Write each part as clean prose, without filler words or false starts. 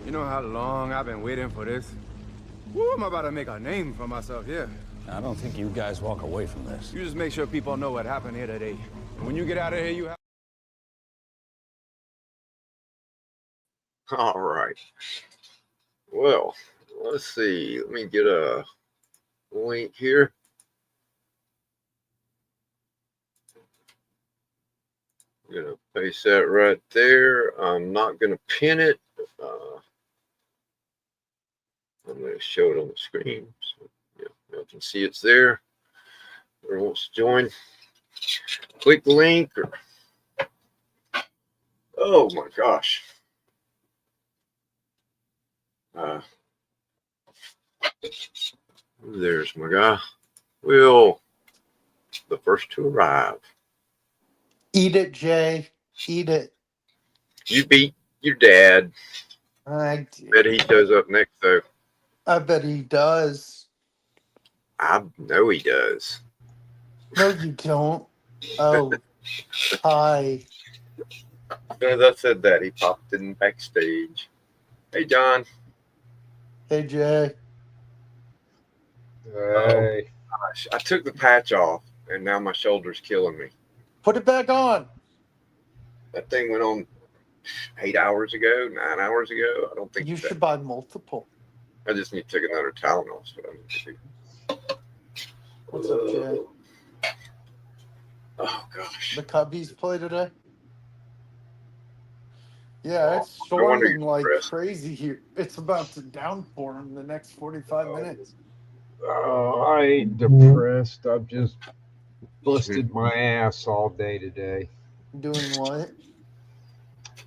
You know how long I've been waiting for this? Woo, I'm about to make a name for myself here. I don't think you guys walk away from this. You just make sure people know what happened here today. And when you get out of here, you have... All right. Well, let's see. Let me get a link here. I'm going to paste that right there. I'm not going to pin it. I'm going to show it on the screen. So, yeah, you can see it's there. Whoever wants to join, click the link. Oh my gosh. There's my guy. Will, the first to arrive. Eat it, Jay. Eat it. You beat your dad. I Bet he shows up next, though. bet he does. I know he does. No, you don't. Oh, hi. As I said that, he popped in backstage. Hey, John. Hey, Jay. Hey. Oh, gosh. I took the patch off, and now my shoulder's killing me. Put it back on. That thing went on 8 hours ago, 9 hours ago. I don't think you should buy multiple. I just need to take another Tylenol. So I need to do. What's up, Jay? Oh gosh. The Cubbies play today? Yeah, it's storming like crazy here. It's about to downpour in the next 45 minutes. I ain't depressed. I've just busted my ass all day today. Doing what?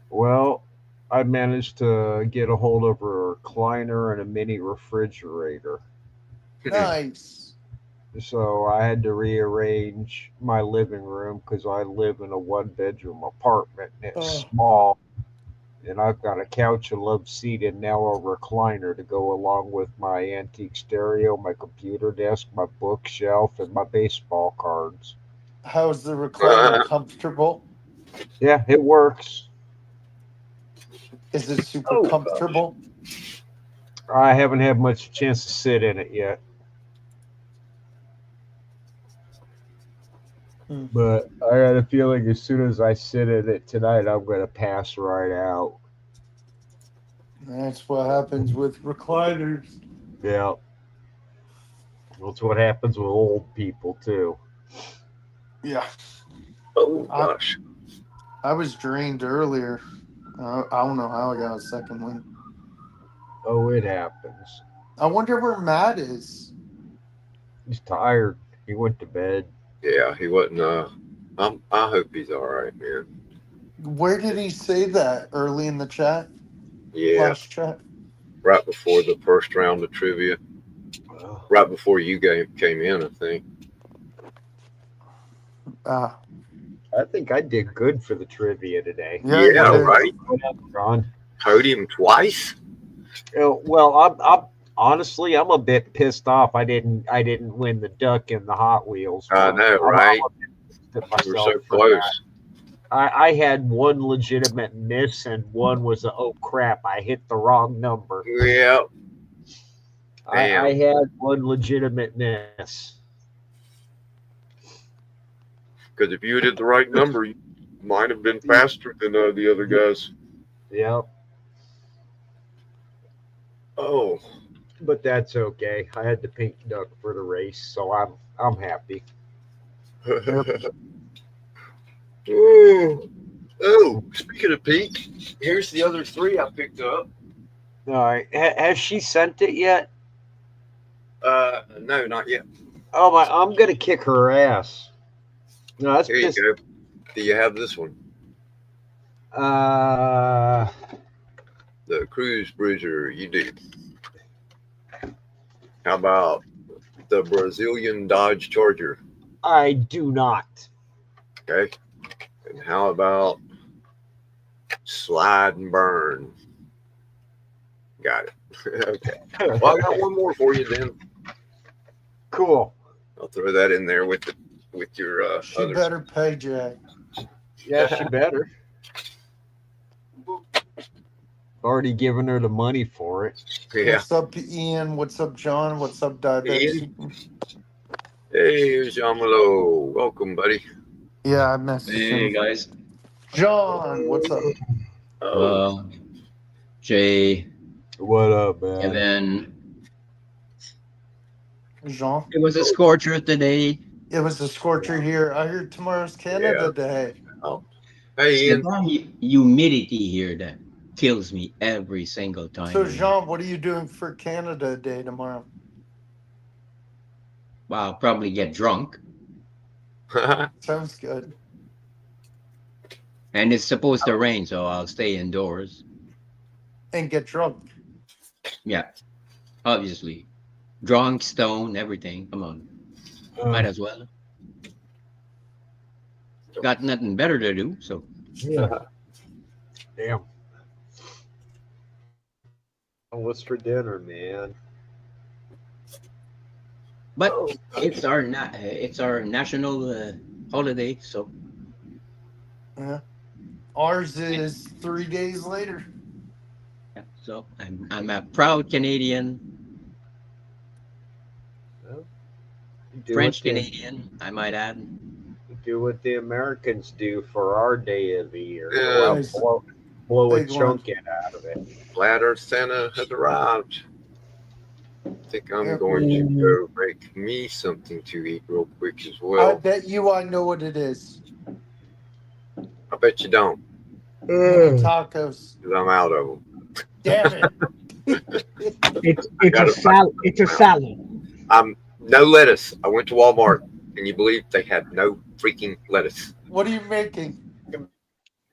Well, I managed to get a hold of a recliner and a mini refrigerator. Nice. So I had to rearrange my living room because I live in a one-bedroom apartment and it's small. And I've got a couch, a love seat, and now a recliner to go along with my antique stereo, my computer desk, my bookshelf, and my baseball cards. How's the recliner? Comfortable? Yeah, it works. Is it super comfortable? I haven't had much chance to sit in it yet. But I got a feeling as soon as I sit in it tonight, I'm going to pass right out. That's what happens with recliners. Yeah. That's what happens with old people, too. Yeah. Oh, gosh. I was drained earlier. I don't know how I got a second one. Oh, it happens. I wonder where Matt is. He's tired. He went to bed. Yeah, he wasn't. I hope he's all right, man. Where did he say that? Early in the chat? Yeah. Last chat? Right before the first round of trivia. Right before you came in, I think. I think I did good for the trivia today. Yeah, right. What up, Ron? Podium twice. Well, I'm honestly, I'm a bit pissed off. I didn't win the duck in the Hot Wheels. I know, right? We were so close. I had one legitimate miss and one was oh crap, I hit the wrong number. Yeah. I had one legitimate miss. Because if you did the right number, you might have been faster than the other guys. Yep. Oh. But that's okay. I had the pink duck for the race, so I'm happy. Oh, speaking of pink, here's the other three I picked up. All right. Has she sent it yet? No, not yet. Oh my! I'm gonna kick her ass. No, that's here you go. Do you have this one? The Cruise Bruiser. You do. How about the Brazilian Dodge Charger? I do not. Okay. And how about Slide and Burn? Got it. Okay. Well, I got one more for you then. Cool. I'll throw that in there with your She better pay, Jay. Yeah, she better. Already given her the money for it. Yeah. What's up, Ian? What's up, John? What's up, Diabetic? Hey, here's Yamalo. Welcome, buddy. Yeah, I messaged Hey him. guys. John, what's up? Oh, Jay, What up, man? Kevin. Jean. It was a scorcher today. It was a scorcher here. I heard tomorrow's Canada Day. oh. Hey, It's the Ian. damn humidity here that kills me every single time. So, Jean, what are you doing for Canada Day tomorrow? Well, I'll probably get drunk. Sounds good. And it's supposed to rain, so I'll stay indoors. And get drunk. Yeah, obviously. Drunk, stoned, everything. Come on. Might as well. Got nothing better to do, so. Yeah. Damn. Oh, what's for dinner, man? But it's our national holiday, so. Yeah. Ours is 3 days later. Yeah, so I'm a proud Canadian, French Canadian, I might add. Do what the Americans do for our day of the year. Yeah. Go out, Nice. blow a Big one. chunk out of it. Glad Earth Santa has arrived. I think I'm Yeah. going to go make me something to eat real quick as I well. bet you I know what it is. I bet you don't, Tacos. because I'm out of them. Damn it. It's a salad. It's a salad. No lettuce. I went to Walmart, and you believe they had no freaking lettuce. What are you making?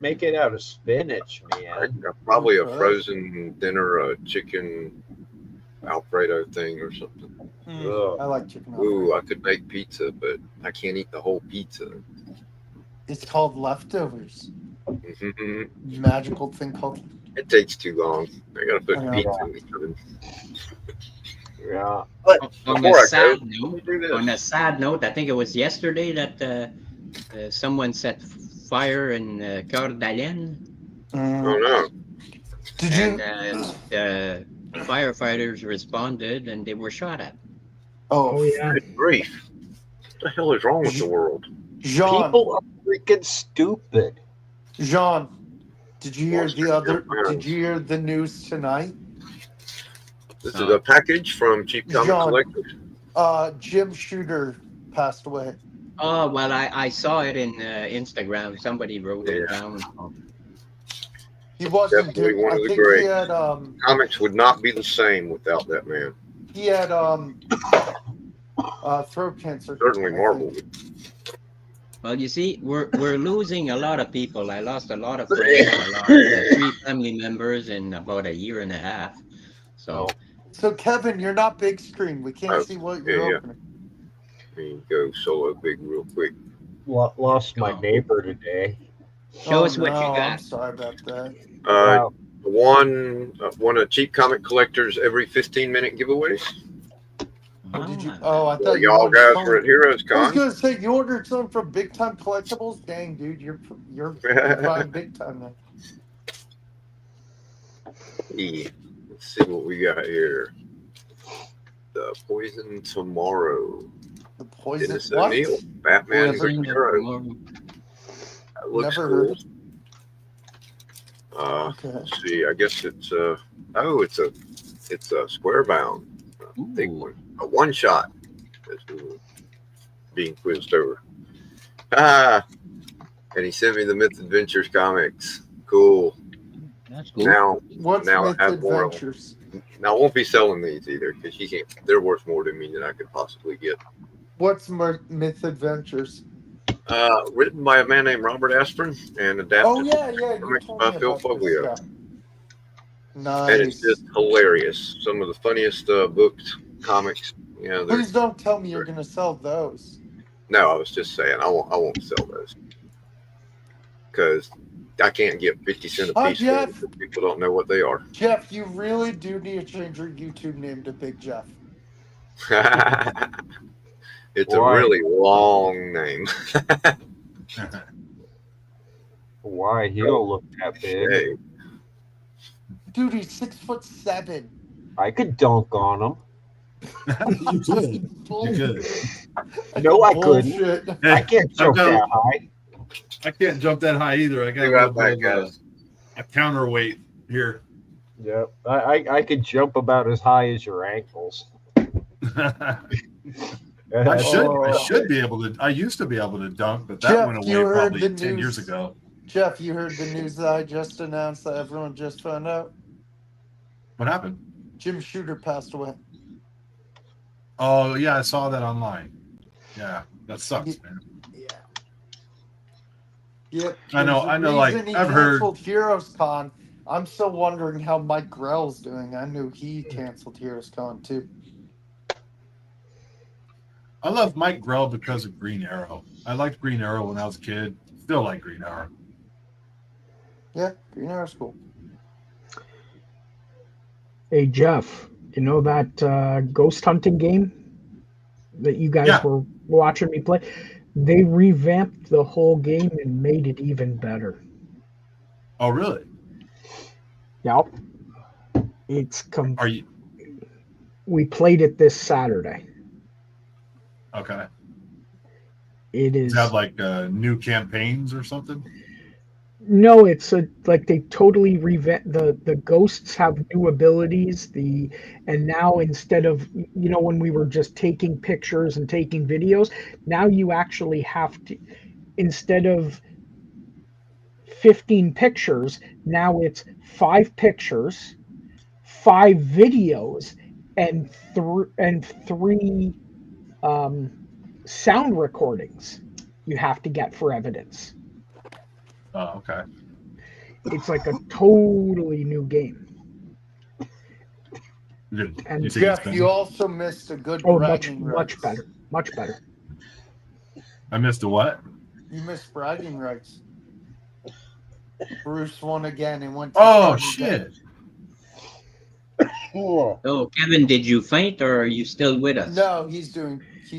Make it out of spinach, man. Probably a Okay. frozen dinner, a chicken Alfredo thing or something. Ugh. I like chicken. Ooh, Alfredo. I could make pizza, but I can't eat the whole pizza. It's called leftovers. It Magical thing called. takes too long. I gotta put I know. pizza in the oven. Yeah. But On before a I sad go, note, let me do this. on a sad note, I think it was yesterday that someone set fire in Coeur d'Alene, Oh no! Did and you? the firefighters responded, and they were shot at. Oh, yeah. Good grief! What the hell is wrong with the world? Jean. People are freaking stupid. Jean, did you hear Wall Street Journal. Did you hear the news tonight? This is a package from Cheap Comic John. Collectors. Jim Shooter passed away. Oh well, I saw it in Instagram. Somebody wrote it down. He wasn't. Definitely one I of the think greats. he had Comics would not be the same without that man. he had throat cancer. Certainly I think. Marvel would. Well, you see, we're losing a lot of people. I lost a lot of friends. I lost 3 family members in about a year and a half. So. So Kevin, you're not big screen. We can't see what you're yeah. opening. Let me go solo big real quick. Lost my neighbor today. Show us what you I'm got. sorry about that. Wow. One of Cheap Comic Collectors every 15-minute giveaways. Oh, did you? Ah. Oh, I thought you Y'all ordered guys some. were at Heroes I was Con. gonna say you ordered some from Big Time Collectibles. Dang, dude, you're buying big time now. Yeah. Let's see what we got here. The Poison Tomorrow. The poison. Dennis What? O'Neil, Batman Poison Green Arrow. That looks Never cool. heard. Okay. Let's see. I guess it's it's a square bound, big Ooh. one, a one shot. That's being quizzed over. And he sent me the Myth Adventures comics. Cool. That's cool. Now What's Now I Myth have more of them. Adventures? I won't be selling these either because you can't. They're worth more to me than I could possibly get. What's Myth Adventures? Written by a man named Robert Aspirin and adapted. Oh yeah, you comics told by me Phil about this Foglio. guy. Nice. And it's just hilarious. Some of the funniest books, comics. You know, Please don't tell me you're gonna sell those. no, I was just saying I won't sell those because I can't get 50 cents a Hi, piece. Jeff. For them. People don't know what they are. Jeff, you really do need to change your YouTube name to Big Jeff. It's Why? a really long name. Why? He don't look that big. Hey, Dude, he's 6'7". I could dunk on him. You could. You could. No, I couldn't. Bullshit. I can't jump that high. I can't jump that high either. I got Be a right little back, bit of guys. a counterweight here. Yep. I could jump about as high as your ankles. I should be able to. I used to be able to dunk, but that Jeff, went you away heard probably the 10 news? years ago. Jeff, you heard the news that I just announced that everyone just found out? What happened? Jim Shooter passed away. Oh yeah, I saw that online. Yeah, that sucks, man. Yeah. Yep. I know. Like He I've heard. canceled Heroes Con. I'm still wondering how Mike Grell's doing. I knew he canceled Heroes Con too. I love Mike Grell because of Green Arrow. I liked Green Arrow when I was a kid. Still like Green Arrow. Yeah, Green Arrow's cool. Hey Jeff, you know that ghost hunting game that you guys were watching me play? They revamped the whole game and made it even better. Oh, really? Yep. It's Are you We played it this Saturday. okay? It is. Does it have like new campaigns or something? No, it's like they totally revamp the ghosts have new abilities. And now instead of when we were just taking pictures and taking videos, now you actually have to, instead of 15 pictures, now it's 5 pictures, 5 videos, and three sound recordings you have to get for evidence. Oh, okay. It's like a totally new game. And Jeff, you also missed a good bragging rights. Much better. I missed a what? You missed bragging rights. Bruce won again and went to Oh shit. Oh, Kevin, did you faint or are you still with us? No, he's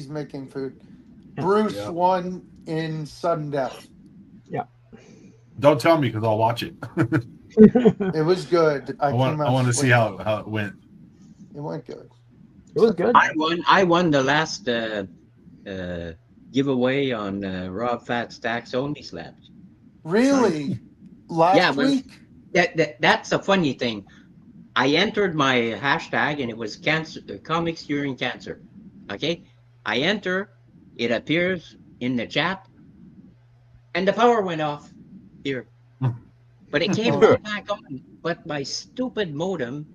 making food. Bruce won in sudden death. Yeah. Don't tell me because I'll watch it. It was good. I want to see how it went. It went good. It was good. I won the last giveaway on Rob Fat Stacks Only Slabs. Really? Last week? That's a funny thing. I entered my hashtag and it was comics during cancer. Okay, I enter, it appears in the chat, and the power went off here, but it came right back on. But my stupid modem,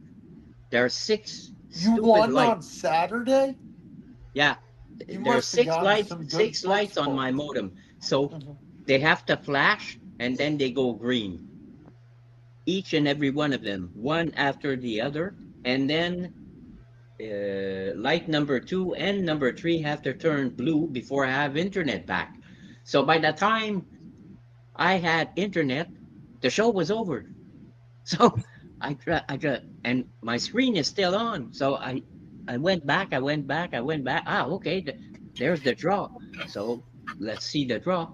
there are 6. You won on Saturday? Yeah, there's 6 lights on my modem, so they have to flash and then they go green. Each and every one of them, one after the other, and then light number 2 and number 3 have to turn blue before I have internet back. So by the time I had internet, the show was over. So I and my screen is still on. So I went back. Ah, okay, there's the draw. So let's see the draw,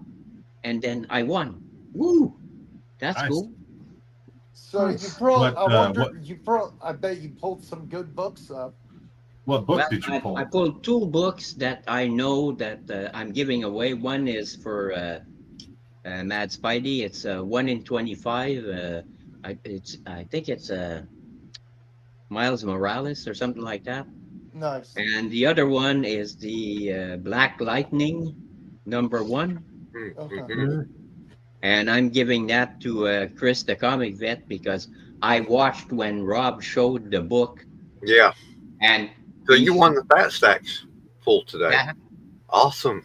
and then I won. Woo! That's nice. Cool. So you probably, I bet you pulled some good books up. What book did you pull? I pulled 2 books that I know that I'm giving away. One is for Mad Spidey. It's 1 in 25. I think it's Miles Morales or something like that. Nice. And the other one is the Black Lightning #1. Okay. And I'm giving that to Chris, the comic vet, because I watched when Rob showed the book. Yeah. And so you won the Fat Stacks pull today. Yeah. Awesome.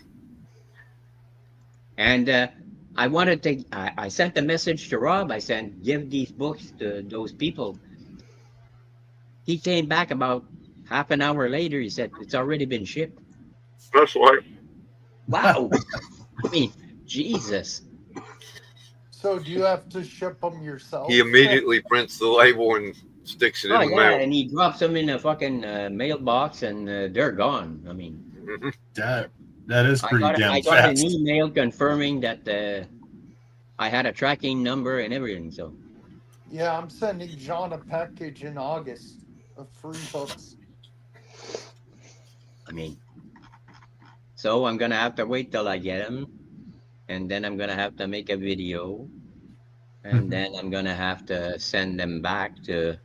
And I wanted to, I sent a message to Rob. I said, give these books to those people. He came back about half an hour later. He said, it's already been shipped. That's right. Wow. I mean, Jesus. So do you have to ship them yourself? He immediately prints the label and sticks it in the mail. And he drops them in a fucking mailbox and they're gone. I mean, that is pretty damn fast. I got an email confirming that I had a tracking number and everything. So Yeah, I'm sending John a package in August of free books. I mean, so I'm gonna have to wait till I get them, and then I'm gonna have to make a video, and then I'm gonna have to send them back to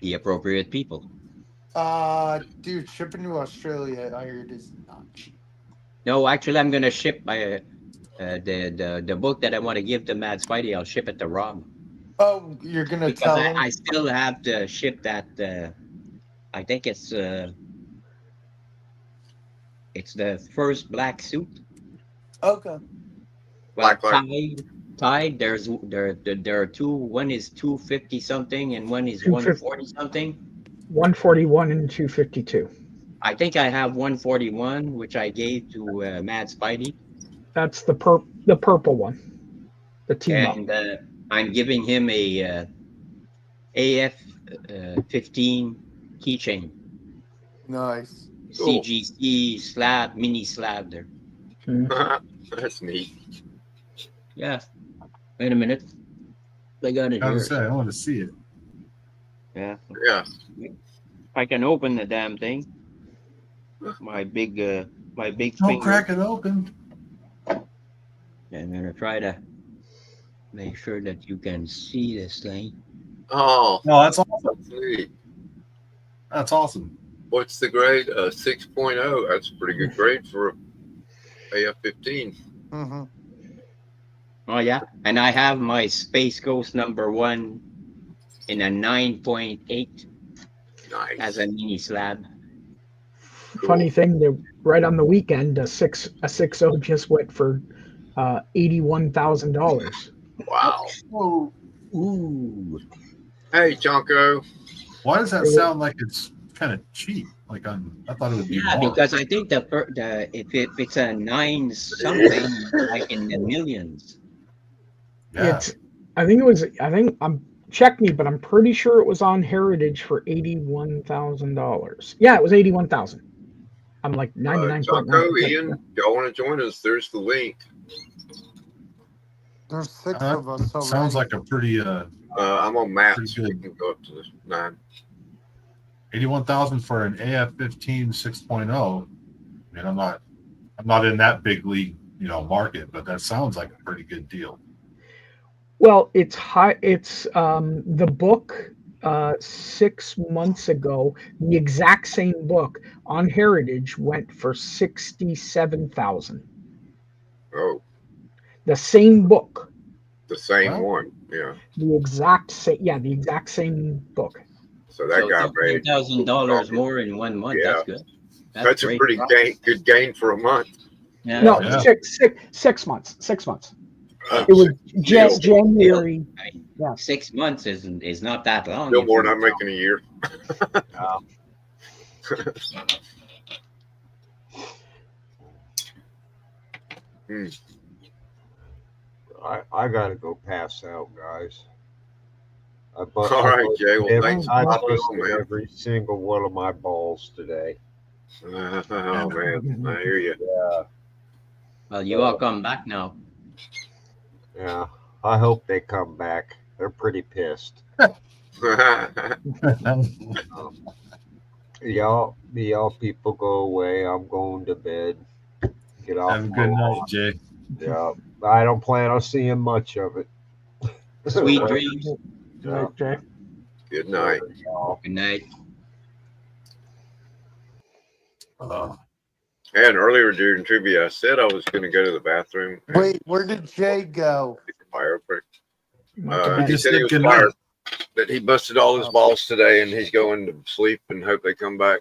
the appropriate people. Dude, shipping to Australia, I heard, is not cheap. No, actually, I'm gonna ship my the book that I want to give to Mad Spidey. I'll ship it to Rob. Oh, you're gonna Because tell him? I still have to ship that. I think it's the first black suit. Okay. Well, Black. Tide. There are two. One is 250 something, and one is 250. 140 something. 141 and 252. I think I have 141, which I gave to Mad Spidey. That's the purple one. The team up. And I'm giving him a AF 15 keychain. Nice. Cool. CGC slab, mini slab there. That's neat. Yeah. Wait a minute. I got it I here. was say I want to see it. Yeah. Yeah. I can open the damn thing. My big Don't finger. crack it open. I'm gonna try to make sure that you can see this thing. Oh, No, that's awesome. that's neat. That's awesome. What's the grade? 6.0. That's a pretty good grade for AF-15. Mm-hmm. Oh yeah, and I have my Space Ghost #1 in a 9.8 Nice. as a mini slab. Funny thing, right on the weekend, a 6.0 just went for $81,000. Wow. Whoa. Ooh. Hey, Jonko. Why does that sound like it's kind of cheap? Like I thought it would be more. Because I think if it's a 9 something, like in the millions. Yeah. I think check me, but I'm pretty sure it was on Heritage for $81,000. Yeah, it was 81,000. I'm like 99.9%. Jonko, Ian, y'all want to join us? There's the link. There's 6 of us already. Sounds like a pretty I'm on maps. Pretty We good. can go up to the 9. 81,000 for an AF-15 6.0. I mean, I'm not in that big league, market, but that sounds like a pretty good deal. Well, it's high. It's the book 6 months ago. The exact same book on Heritage went for 67,000. Oh, The same book. the same one. Yeah. The exact same. Yeah, the exact same book. So that guy made $13,000 more in 1 month. Yeah. That's good. That's a great pretty profit. good gain for a month. Yeah. No, Yeah. 6 months. 6 months. It was January. Yeah. 6 months is not that long. Still more than I'm making a year. I gotta go pass out, guys. All right, Jay. Well, thanks I for popping on, busted man. every single one of my balls today. Oh man, I hear you. Yeah, Well, you all come back now. yeah. I hope they come back. They're pretty pissed. Y'all people go away. I'm going to bed. Get off. Have a good night, Jay. Yeah, I don't plan on seeing much of it. Sweet dreams. Yeah. Jay. Good night. Good night. And earlier during trivia, I said I was going to go to the bathroom. Wait, where did Jay go? Fire break. He He just said he said was good night. fired. That he busted all his balls today, and he's going to sleep and hope they come back.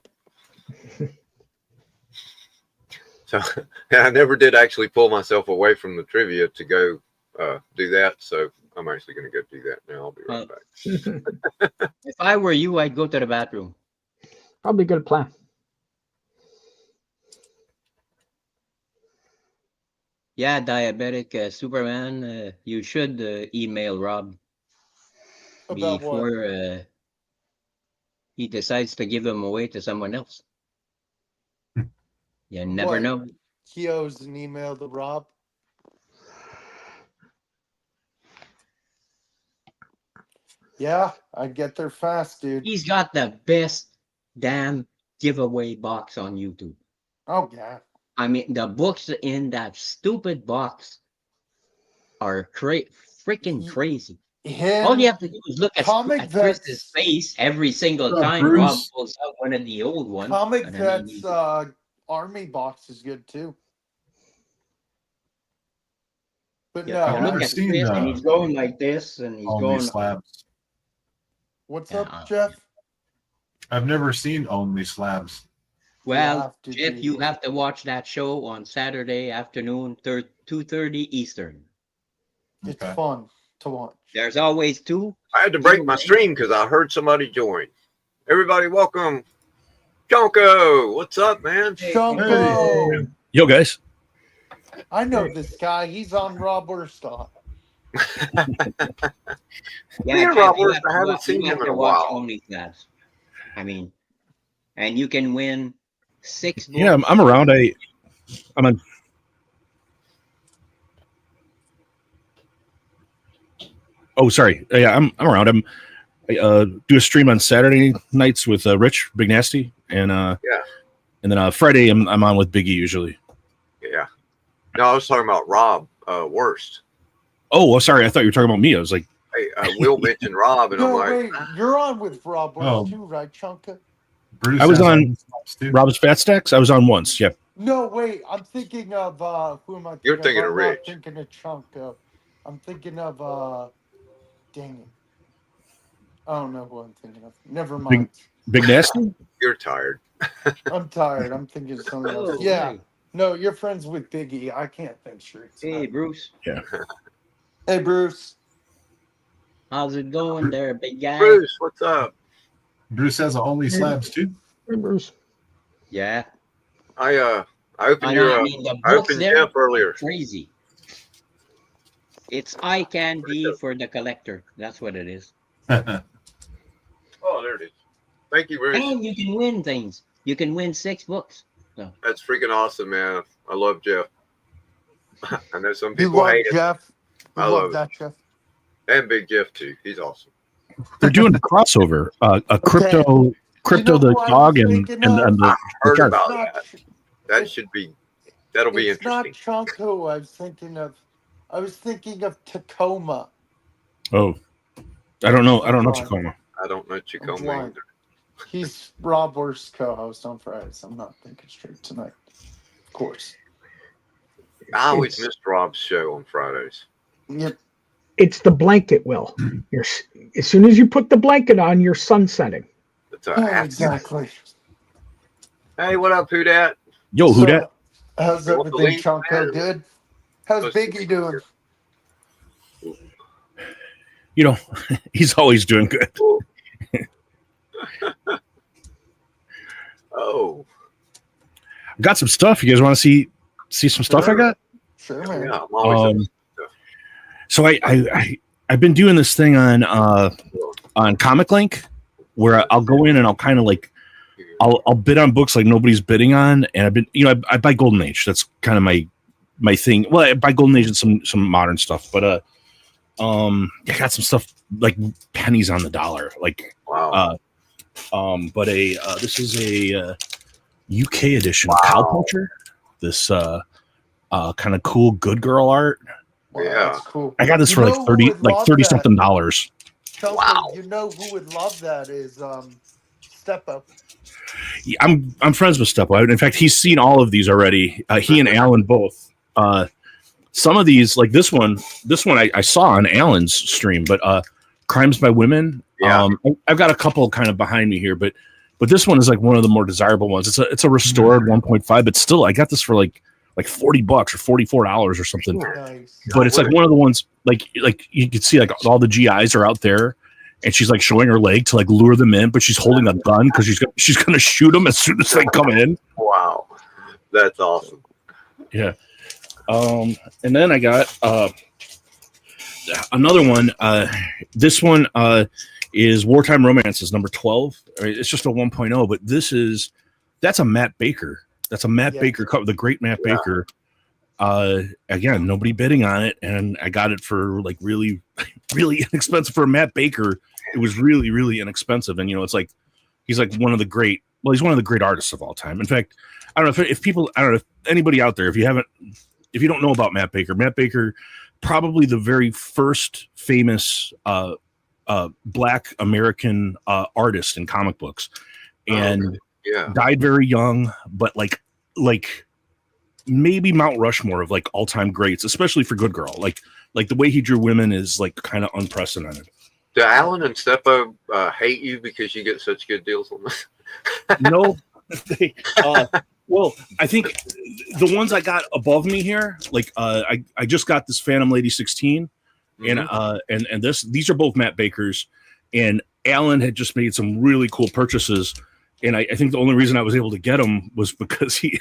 So I never did actually pull myself away from the trivia to go do that. So I'm actually going to go do that now. I'll be right back. If I were you, I'd go to the bathroom. Probably a good plan. Yeah, diabetic Superman. You should email Rob About before he decides to give them away to someone else. You never What? know. He owes an email to Rob. Yeah, I'd get there fast, dude. He's got the best damn giveaway box on YouTube. Oh yeah. I mean, the books in that stupid box are freaking crazy. All you have to do is look at Chris's face every single time Rob pulls out one of the old ones. Comic Vet's army box is good too. But yeah, no, look at Chris, and he's going like this, and he's going slabs. What's up, Jeff? I've never seen Only Slabs. Well, Jeff, you have to watch that show on Saturday afternoon, 2:30 Eastern. It's fun to watch. There's always two. I had to break my stream because I heard somebody join. Everybody, welcome. Chonko, what's up, man? Chonko. Hey. Yo, guys. I know this guy. He's on Rob Urstadt. Yeah, Rob Urstadt. I haven't seen him in a while. Only Slabs. I mean, and you can win 6 books. Yeah, I'm around. I'm on. Oh, sorry. Yeah, I'm around. I do a stream on Saturday nights with Rich Big Nasty, and and then Friday I'm on with Biggie usually. Yeah. No, I was talking about Rob Worst. Oh, well, sorry. I thought you were talking about me. I was like, hey, Will mentioned Rob, and I'm like, wait, you're on with Rob Worst too, right, Chunka? Bruce I was on Rob's Fat Stacks. I was on once. Yeah. No, wait. I'm thinking of who am I? You're thinking of I'm Rich. not thinking of Chunka. I'm thinking of dang it. I don't know who I'm thinking of. Never mind. Big Nasty? You're tired. I'm tired. I'm thinking of something else. Yeah. Hey. No, you're friends with Biggie. I can't think straight. Hey, Bruce. Yeah. Hey, Bruce. How's it going there, big guy? Bruce, what's up? Bruce has Only Slabs too. Hey, Bruce. Yeah. I opened your I opened Jeff earlier. Crazy. It's eye candy for the collector. That's what it is. Oh, there it is. Thank you, Bruce. And you can win things. You can win 6 books. So. That's freaking awesome, man. I love Jeff. I know some people hate Jeff. I love that, Jeff. And Big Jeff too. He's awesome. They're doing a crossover. A crypto the dog and the. I heard about that. That should be. That'll be interesting. It's not Chonko. I was thinking of Tacoma. Oh, I don't know. I don't know Tacoma. I don't know Tacoma either. He's Rob Worst's co-host on Fridays. I'm not thinking straight tonight. Of course. I always missed Rob's show on Fridays. Yep. It's the blanket, Will. As soon as you put the blanket on, you're sunsetting. Exactly. Hey, what up, Who Dat? Yo, Who Dat? How's everything, Chonko? Good? How's Biggie doing? You know, he's always doing good. Oh. I got some stuff. You guys want to see some stuff I got? Sure, man. Yeah, I'm always so I've been doing this thing on Comic Link where I'll go in and I'll kind of like I'll bid on books like nobody's bidding on, and I've been I buy Golden Age. That's kind of my thing. Well, I buy Golden Age and some modern stuff, but I got some stuff like pennies on the dollar. Like wow. But this is a UK edition of Cowpuncher. This kind of cool good girl art. Yeah, that's cool. I got this for like 30 something dollars. Chelsea, wow. You know who would love that is Step Up. Yeah, I'm friends with Step Up. In fact, he's seen all of these already. He and Alan both. Some of these, like this one I saw on Alan's stream, but Crimes by Women. Yeah. I've got a couple kind of behind me here, but this one is like one of the more desirable ones. It's a restored 1.5, but still I got this for like $40 or $44 or something. Nice. But it's like one of the ones like you can see like all the GIs are out there, and she's like showing her leg to like lure them in, but she's holding a gun because she's gonna shoot them as soon as they come in. Wow, that's awesome. Yeah. And then I got another one. This one is Wartime Romances number 12. I mean, it's just a 1.0, but that's a Matt Baker. That's a Matt Baker cover, the great Matt Baker. Again, nobody bidding on it, and I got it for like really, really inexpensive for Matt Baker. was really, really inexpensive. And it's like he's like one of the great artists of all time. In fact, I don't know if people, I don't know if anybody out there, if you don't know about Matt Baker, probably the very first famous Black American artist in comic books, and died very young, but like maybe Mount Rushmore of like all-time greats, especially for Good Girl. Like the way he drew women is like kind of unprecedented. Do Alan and Steppo hate you because you get such good deals on this? No, well, I think the ones I got above me here, like I just got this Phantom Lady 16, and these are both Matt Baker's, and Alan had just made some really cool purchases. And I think the only reason I was able to get him was because he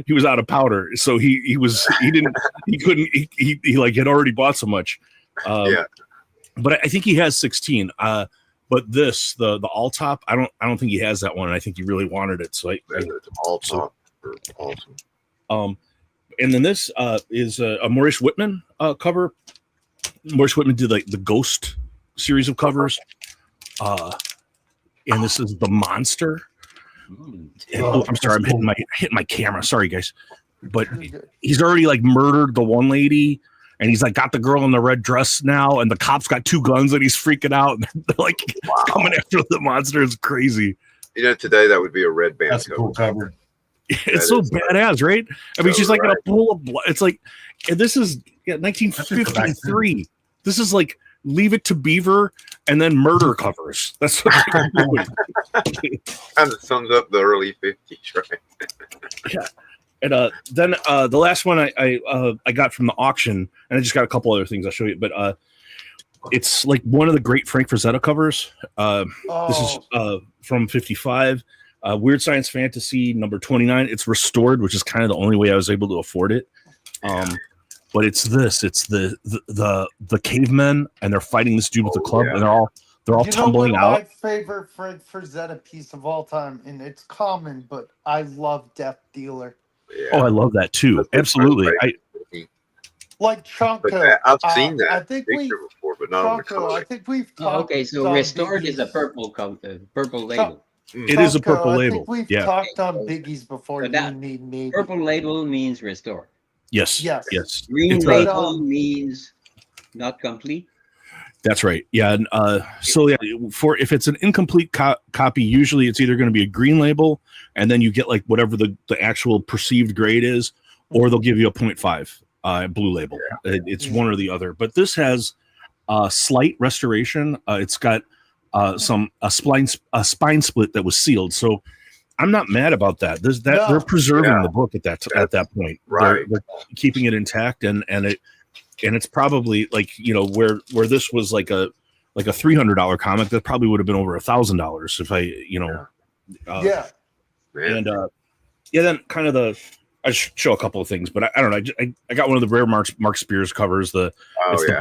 was out of powder, so he couldn't had already bought so much. But I think he has 16. But this the all top, I don't think he has that one. And I think he really wanted it, so all top awesome. And then this is a Maurice Whitman cover. Maurice Whitman did like the Ghost series of covers. And this is the Monster. I'm sorry, I'm hitting my camera. Sorry, guys. But he's already like murdered the one lady, and he's like got the girl in the red dress now, and the cops got 2 guns, and he's freaking out. And they're like coming after the Monster. It's crazy. Today that would be a red band. That's a cool cover. It's so badass, right? I mean, she's like in a pool of blood. It's like, and this is 1953. This is like Leave It to Beaver and then murder covers. That's what they're doing. Kind of sums up the early 50s, right? Yeah. And then the last one I got from the auction, and I just got a couple other things I'll show you, but it's like one of the great Frank Frazetta covers. This is from 55. Weird Science Fantasy number 29. It's restored, which is kind of the only way I was able to afford it. But it's the cavemen, and they're fighting this dude with the club, and they're all tumbling out. My favorite Frank Frazetta piece of all time, and it's common, but I love Death Dealer. Yeah. Oh, I love that too. Absolutely. Like Chonko. I've seen that I think picture before, but not on the Chonko, I think we've talked. Okay, so restored is a purple label. It is a purple I label. think we've talked on Biggies before. So that purple label means restored. Yes. Green label means not complete. That's right. Yeah. And, so yeah, for if it's an incomplete copy, usually it's either going to be a green label, and then you get like whatever the actual perceived grade is, or they'll give you a 0.5 blue label. It's one or the other. But this has slight restoration. It's got a spine split that was sealed. So I'm not mad about that. They're preserving the book at that point. Right. They're keeping it intact, and it's probably like, where this was like a $300 comic, that probably would have been over $1,000 if then kind of I show a couple of things, but I don't know. I got one of the rare Mark Spears covers. The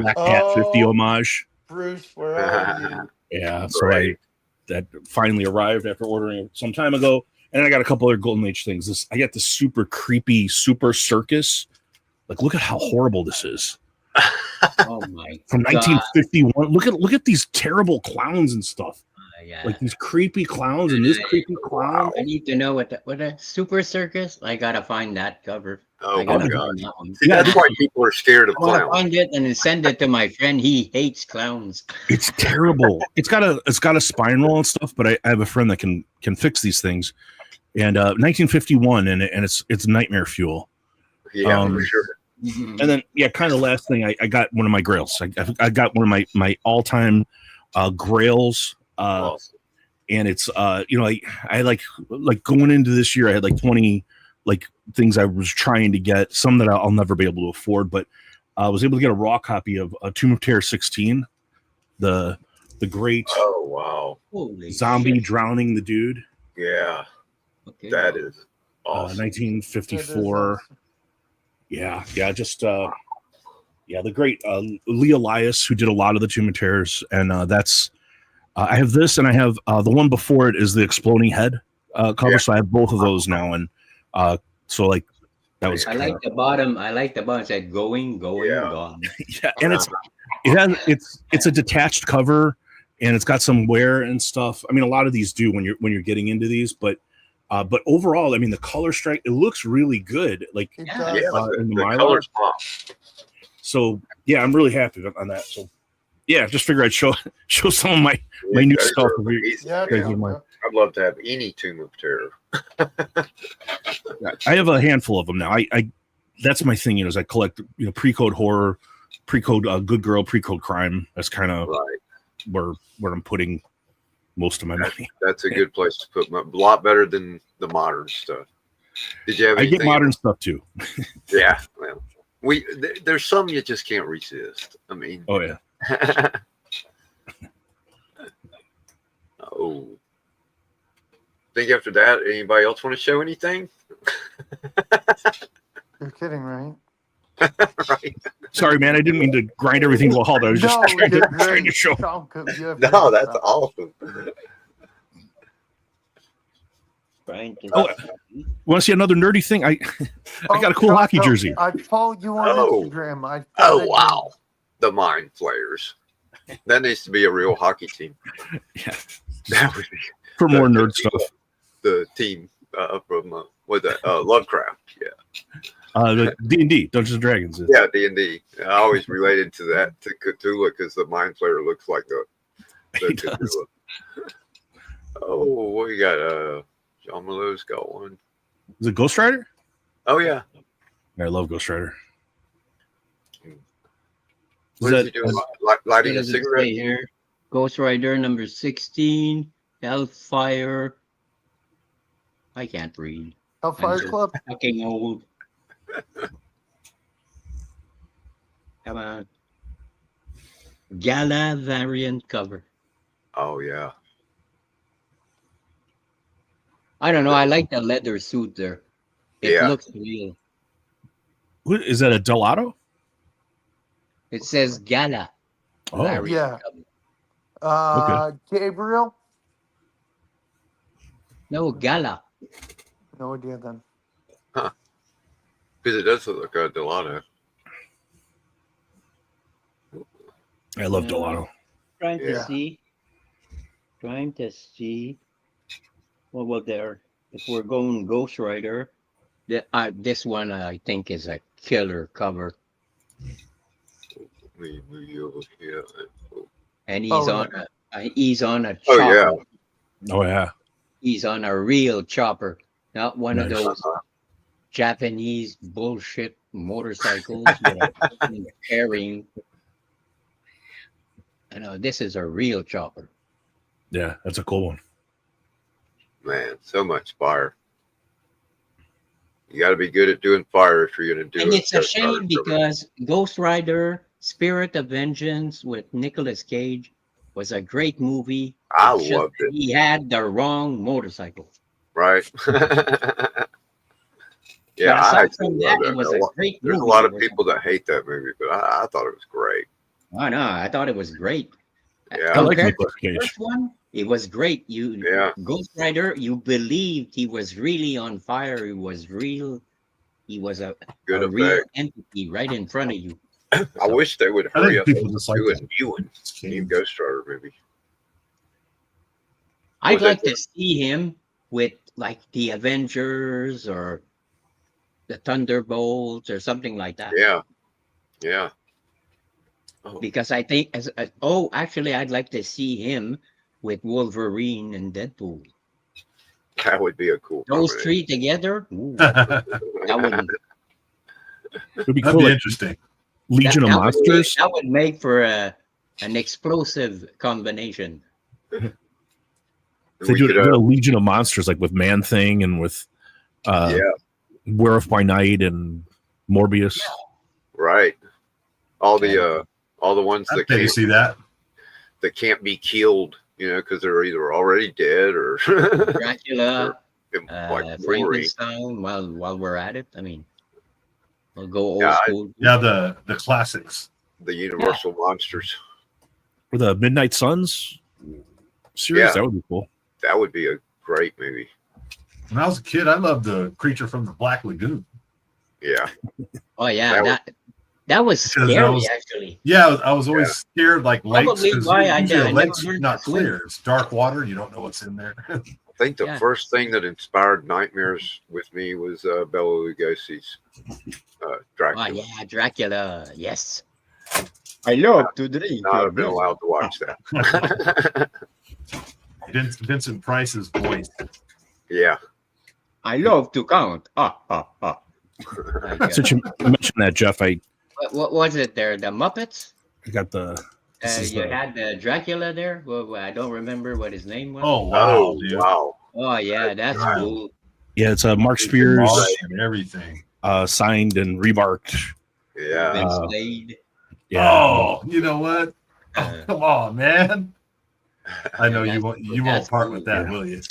Black Cat 50 homage. Bruce, where are you? Yeah, so that finally arrived after ordering it some time ago, and then I got a couple other Golden Age things. I got this super creepy Super Circus. Like, look at how horrible this is. Oh my! From 1951. Look at these terrible clowns and stuff. Yeah. Like these creepy clowns and this creepy clown. I need to know what a Super Circus. I gotta find that cover. Oh my god! See, that's why people are scared of clowns. Find it and send it to my friend. He hates clowns. It's terrible. It's got a spine roll and stuff, but I have a friend that can fix these things. And 1951, and it's nightmare fuel. Yeah, for sure. And then kind of last thing, I got one of my grails. I got one of my all-time grails. Awesome. And it's I like going into this year, I had like 20 like things I was trying to get, some that I'll never be able to afford, but I was able to get a raw copy of Tomb of Terror 16, the great Holy zombie shit. drowning the dude. Yeah. Okay. That is awesome. 1954. Yeah, just the great Lee Elias, who did a lot of the Tomb of Terrors, and that's I have this, and I have the one before it is the Exploding Head cover, so I have both of those now, and so like that was. I like the bottom. It said going, gone. Yeah, and it's a detached cover, and it's got some wear and stuff. I mean, a lot of these do when you're getting into these, but overall, I mean, the color strike, it looks really good. Like It Yeah. does. Yeah, in the the Mylar. colors pop. So yeah, I'm really happy on that. So yeah, just figure I'd show some of my new Those stuff. are amazing. Yeah, Yeah. yeah. I'd love to have any Tomb of Terror. I have a handful of them now. I that's my thing, is I collect, pre-code horror, pre-code good girl, pre-code crime. That's kind of Right. where I'm putting most of my money. That's a good place to put a lot better than the modern stuff. Did you have I anything? get modern stuff too. Yeah. Well, there's some you just can't resist. I mean. Oh yeah. Oh. Think after that, anybody else want to show anything? You're kidding, right? Right. Sorry, man. I didn't mean to grind everything to a halt. I was just trying to show. No, that's awesome. Oh, want to see another nerdy thing? I got a cool hockey jersey. I follow you on Instagram. Wow. The Mind Flayers. That needs to be a real hockey team. Yeah. That would be For more nerd stuff. The team from Lovecraft. Yeah. The D&D, Dungeons and Dragons. Yeah, D&D. I always related to that, to Cthulhu, because the Mind Flayer looks like the Cthulhu. Oh, what you got? John Malo's got one. Is it Ghost Rider? Oh, yeah. I love Ghost Rider. What is he doing? Lighting a cigarette? Here. Ghost Rider number 16, Hellfire. I can't read. Hellfire Club? Fucking old. Come on. Gala variant cover. Oh, yeah. I don't know. I like the leather suit there. It looks real. What, is that a Delato? It says Gala. Oh, yeah. Okay. Gabriel? No, Gala. No idea then. Huh. Because it does look like a Delano. I love Delato. Trying to see. Well, there. If we're going Ghost Rider, this one I think is a killer cover. And he's on a chopper. Oh yeah. Oh yeah. He's on a real chopper, not one of those Japanese bullshit motorcycles carrying. I know this is a real chopper. Yeah, that's a cool one. Man, so much fire. You got to be good at doing fire if you're going to do it. And it's a shame because Ghost Rider, Spirit of Vengeance with Nicolas Cage was a great movie. I loved it. He had the wrong motorcycle. Right. Yeah, I from that, it was a great movie. There's a lot of people that hate that movie, but I thought it was great. I know. I thought it was great. Yeah, I like Compared to Nicolas the Cage. first one, it was great. Ghost Rider, you believed he was really on fire. He was real. He was a real entity right in front of you. I wish they would hurry up and do just like a new one. New Ghost Rider movie. I'd like to see him with like the Avengers or the Thunderbolts or something like that. Yeah. Yeah. Oh. Because I think actually I'd like to see him with Wolverine and Deadpool. That would be a cool. Those three together. Ooh, that It'd be That'd cool. be interesting. Legion of Monsters. That would make for an explosive combination. They do a Legion of Monsters, like with Man Thing and with Werewolf by Night and Morbius. Right. All the ones that can't see that can't be killed, because they're either already dead or Dracula, like Frankenstein. While we're at it, I mean, we'll go old school. Yeah, the classics, the Universal monsters, or the Midnight Suns series. Yeah. That would be cool. That would be a great movie. When I was a kid, I loved the Creature from the Black Lagoon. Yeah. Oh yeah, That was Because scary, actually. Yeah, I was always scared, like lakes, Probably because why I usually a never lake's learned to not swim. clear. It's dark water. You don't know what's in there. I think the Yeah. first thing that inspired nightmares with me was Bela Lugosi's Dracula. Oh, yeah, Dracula. Yes. I love to drink. Not have been allowed to watch that. Vincent Price's voice. Yeah. I love to count. Since you mentioned that, Jeff, What was it there? The Muppets? I got the. You had the Dracula there. Well, I don't remember what his name was. Oh wow, dude. Wow. Oh yeah, that's God. cool. Yeah, it's a Mark Spears And everything. signed and remarked. Yeah. Vince Slade. Yeah. Oh, you know what? Oh, come on, man. I know you won't part with that, will you?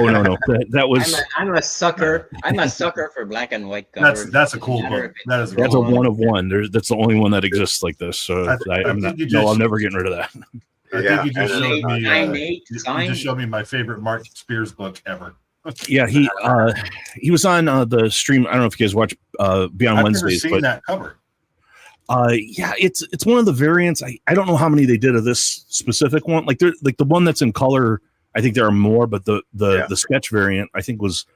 Oh no. That was. I'm a sucker. I'm a sucker for black and white covers. That's a cool book. That is. That's a one of one. That's the only one that exists like this. So I'm never getting rid of that. I think you just showed me. You signed. just showed me my favorite Mark Spears book ever. Yeah, he was on the stream. I don't know if you guys watch Beyond Wednesdays. I've never seen that cover. Yeah, it's one of the variants. I don't know how many they did of this specific one. Like the one that's in color. I think there are more, but the sketch variant I think was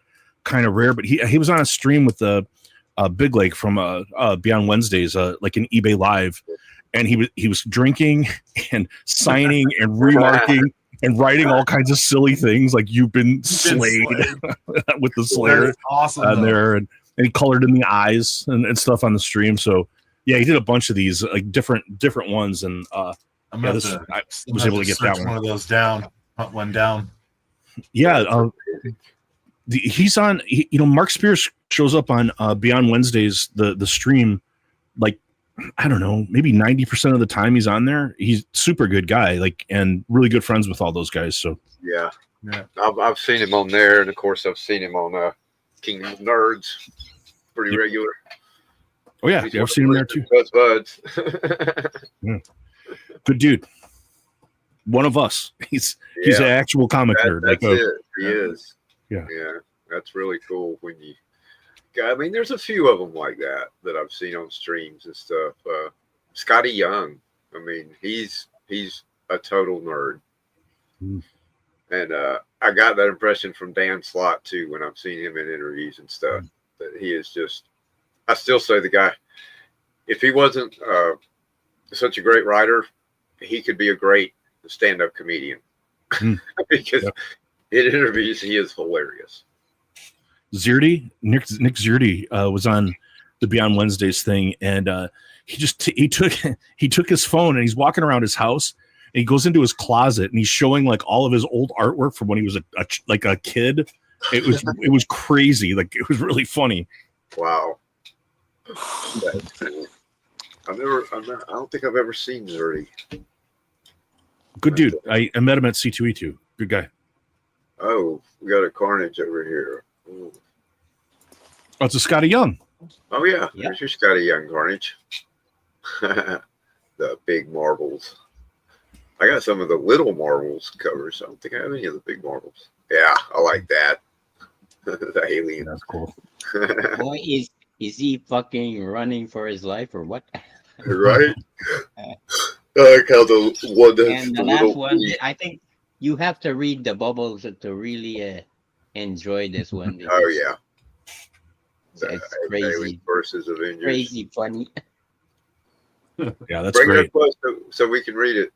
kind of rare. But he was on a stream with the Big Lake from Beyond Wednesdays, like an eBay Live, and he was drinking and signing and remarking and writing all kinds of silly things like "You've been slayed" with the Slayer. That's awesome on there, and he colored in the eyes and stuff on the stream. So yeah, he did a bunch of these like different ones, and I was able to get that one of those down. Hunt one down. Yeah, he's on. Mark Spears shows up on Beyond Wednesdays, the stream, like I don't know, maybe 90% of the time he's on there. He's super good guy, like, and really good friends with all those guys. So yeah. I've seen him on there, and of course I've seen him on Kingdom of Nerds, pretty regular. Oh yeah, I've seen him there too. Buds. Yeah. Good dude. One of us. He's an actual comic nerd. That's it. He is. Yeah. Yeah. That's really cool when you. I mean, there's a few of them like that I've seen on streams and stuff. Scotty Young. I mean, he's a total nerd. Mm. And I got that impression from Dan Slott too when I've seen him in interviews and stuff. That he is just. I still say the guy. If he wasn't such a great writer, he could be a great stand-up comedian because in interviews he is hilarious. Nick Zerdy was on the Beyond Wednesdays thing, and he took his phone and he's walking around his house and he goes into his closet and he's showing like all of his old artwork from when he was a kid. It was crazy. Like it was really funny. Wow. That's cool. I don't think I've ever seen Zerdy. Good dude. I met him at C2E2. Good guy. Oh, we got a Carnage over here. Ooh. Oh, it's a Scotty Young. Oh yeah, there's your Scotty Young Carnage. The big marbles. I got some of the little marbles covers. I don't think I have any of the big marbles. Yeah, I like that. The alien. That's cool. Boy, is he fucking running for his life or what? Right? I like how the one that's and the last one, I think you have to read the bubbles to really enjoy this one. Oh yeah, it's crazy versus Avengers. Crazy funny. Yeah, that's Bring great. it close so we can read it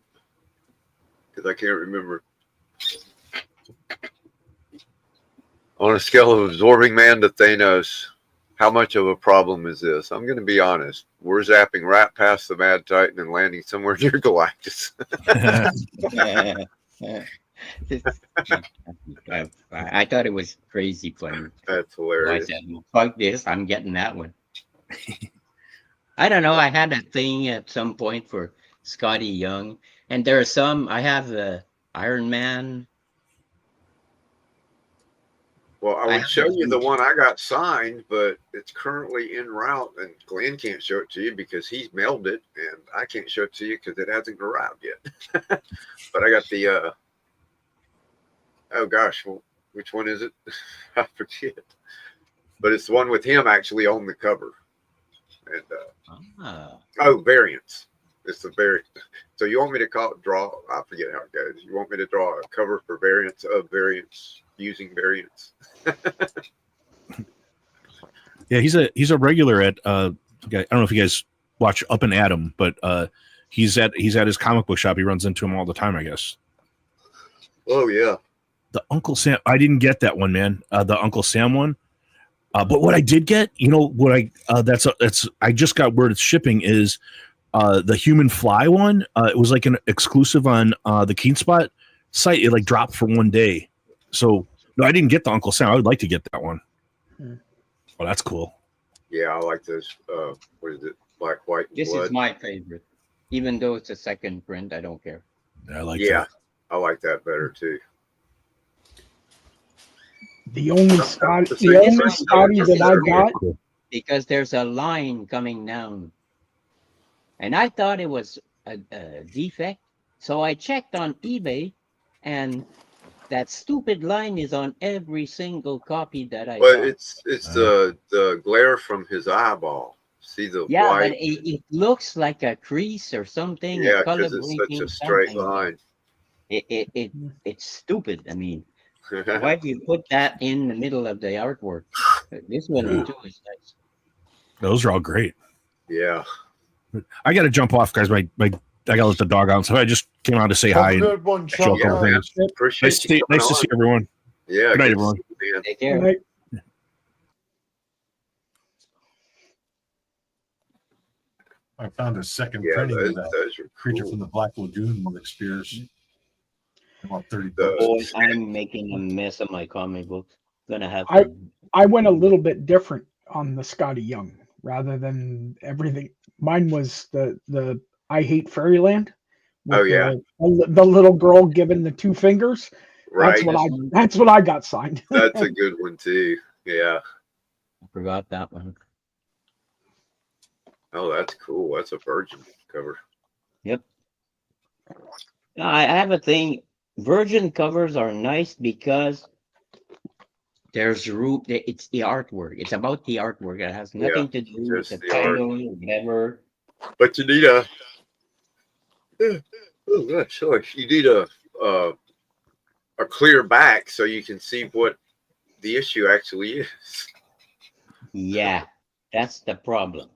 because I can't remember. On a scale of absorbing man to Thanos, how much of a problem is this? I'm going to be honest. We're zapping right past the Mad Titan and landing somewhere near Galactus. I thought it was crazy funny. That's hilarious. I said, fuck this, I'm getting that one. I don't know. I had a thing at some point for Scotty Young, and there are some. I have the Iron Man. Well, I would show you the one I got signed, but it's currently en route, and Glenn can't show it to you because he's mailed it, and I can't show it to you because it hasn't arrived yet. But I got the, oh gosh, well, which one is it? I forget. But it's the one with him actually on the cover. And variants. It's the variant. So you want me to draw? I forget how it goes. You want me to draw a cover for variants of variants using variants? Yeah, he's a regular at I don't know if you guys watch Up and Atom, but he's at his comic book shop. He runs into him all the time, I guess. Oh yeah. The Uncle Sam. I didn't get that one, man. The Uncle Sam one. But what I did get, you know, what I just got word it's shipping is the Human Fly one. It was like an exclusive on the KeenSpot site. It like dropped for one day. So no, I didn't get the Uncle Sam. I would like to get that one. Oh, that's cool. Yeah, I like those. What is it? Black, white, and This blood. is my favorite. Even though it's a second print, I don't care. I like Yeah, that. I like that better too. The only Scotty that I got. Because there's a line coming down. And I thought it was a defect. So I checked on eBay, and that stupid line is on every single copy that I got. But it's the glare from his eyeball. See the white? But it looks like a crease or something. Yeah, because it's such a straight line. It's stupid. I mean, why do you put that in the middle of the artwork? This one too is nice. Those are all great. Yeah. I got to jump off, guys. I got to let the dog out. So I just came out to say hi. And Good one, show a couple things. Appreciate nice to see everyone. Yeah. Good night, everyone. Take care. I found a second printing of that Creature from the Black Lagoon one that Spears. About 30 bucks. Oh, I'm making a mess of my comic books. Gonna have I went a little bit different on the Scotty Young rather than everything. Mine was the I Hate Fairyland. Oh yeah, the little girl giving the two fingers. Right. That's what I got signed. That's a good one too. Yeah. I forgot that one. Oh, that's cool. That's a Virgin cover. Yep. I have a thing. Virgin covers are nice because there's room. It's the artwork. It's about the artwork. It has nothing to do with the title or whatever. But you need a. Oh gosh, you need a clear back so you can see what the issue actually is. Yeah, that's the problem.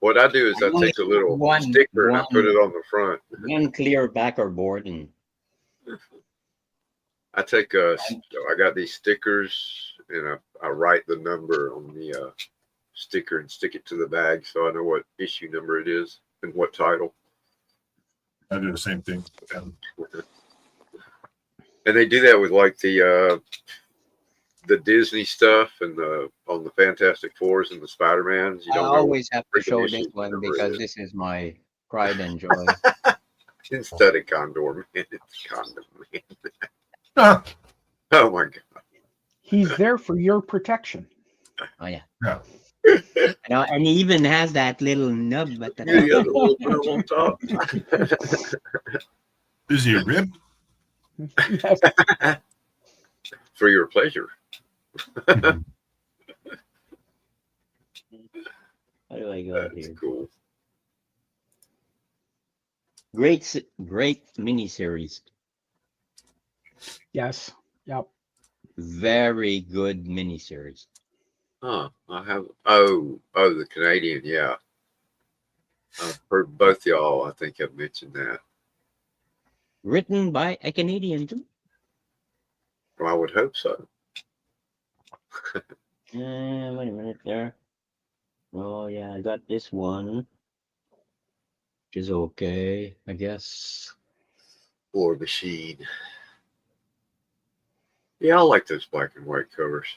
What I do is I take a little sticker and I put it on the front. One clear backer board, and I take I got these stickers and I write the number on the sticker and stick it to the bag so I know what issue number it is and what title. I do the same thing. And they do that with like the Disney stuff and on the Fantastic Fours and the Spider-Mans. You I don't always have to show this one because this is my pride and joy. Instead of Condor Man, it's Condom Man. Oh my god! He's there for your protection. Oh yeah. Yeah. And he even has that little nub at the Yeah, the little nub on top. Is he a rib? For your pleasure. How do I go That's here? cool. Great miniseries. Yes. Yep. Very good miniseries. Huh. I have the Canadian, yeah. I've heard both y'all, I think, have mentioned that. Written by a Canadian too. Well, I would hope so. Wait a minute there. Oh yeah, I got this one. Which is okay, I guess. War Machine. Yeah, I like those black and white covers.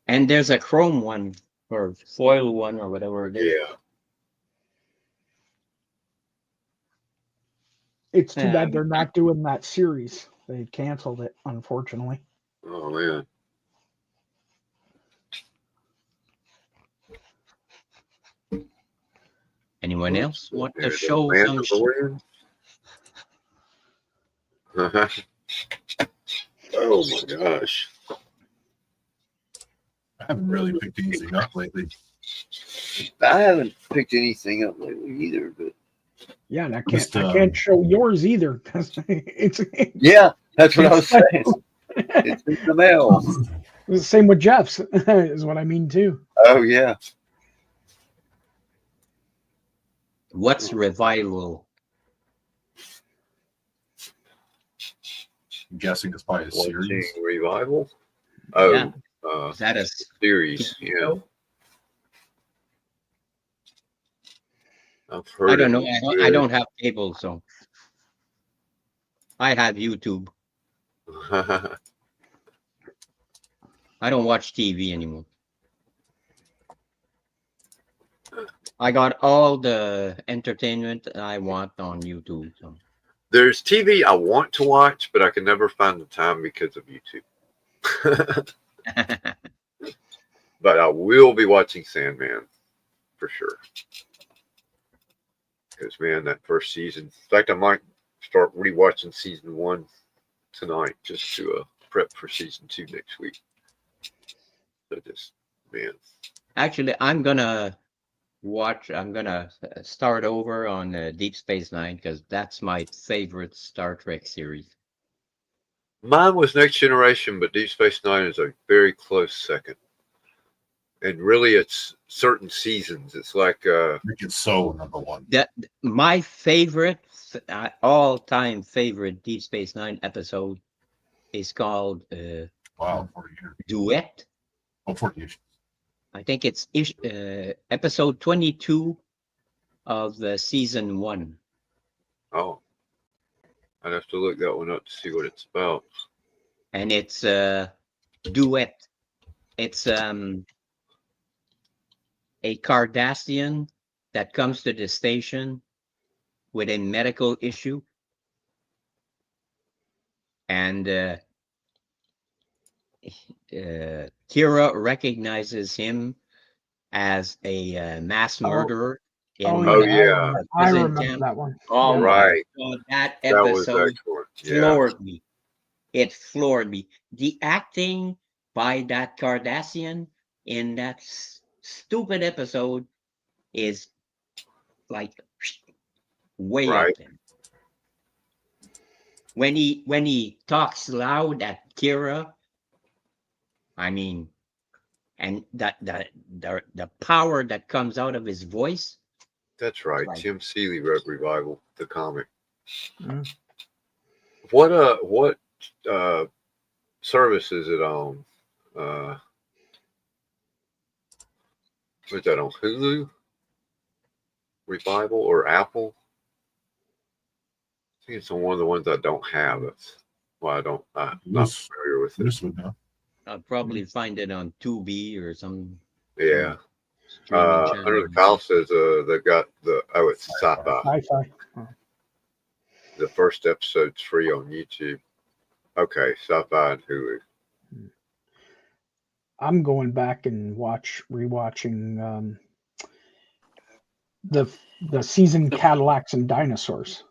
And there's a chrome one or foil one or whatever it is. Yeah. It's too bad they're not doing that series. They canceled it, unfortunately. Oh man. Anyone else want to show some? Oh my gosh. I haven't really picked anything up lately. I haven't picked anything up lately either, but Yeah, and I Just, can't show yours either because it's yeah, that's what I was it's saying. It's in the mail. the same with Jeff's is what I mean too. Oh yeah. What's revival? I'm guessing it's probably a series. Watching Revival. Oh, Yeah. Is that a series? TV Yeah, show? I've heard. I don't it know. was I don't have cable, so I have YouTube. good. I don't watch TV anymore. I got all the entertainment I want on YouTube. So. There's TV I want to watch, but I can never find the time because of YouTube. But I will be watching Sandman for sure. Because man, that first season. In fact, I might start rewatching season 1 tonight just to prep for season 2 next week. So just man. Actually, I'm gonna start over on Deep Space Nine because that's my favorite Star Trek series. Mine was Next Generation, but Deep Space Nine is a very close second. And really, it's certain seasons. It's like Make it so number one. My favorite, all-time favorite Deep Space Nine episode is called Wow, 40 years. Duet. Oh, 40 years. I think it's episode 22 of season 1. oh, I'd have to look that one up to see what it's about. And it's Duet. It's a Cardassian that comes to the station with a medical issue. And Kira recognizes him as a mass murderer. Oh, yeah. I remember that one. Oh, Yeah. my God. That was episode excellent. floored me. It floored me. The acting by that Cardassian in that stupid episode is like way Right. up there. When he talks loud at Kira, I mean, and that the power that comes out of his voice. That's right. Right. Tim Seeley wrote Revival, the comic. Mm. What service is it on? Is that on Hulu? Revival or Apple? I think it's on one of the ones I don't have. That's why I'm not familiar with it. This would know. I'll probably find it on Tubi or some. Yeah. streaming channel. Under the Kyle says they've got it's sci-fi. Sci-fi. The first episode's free on YouTube. Okay, sci-fi and Hulu. I'm going back and rewatching the season Cadillacs and Dinosaurs.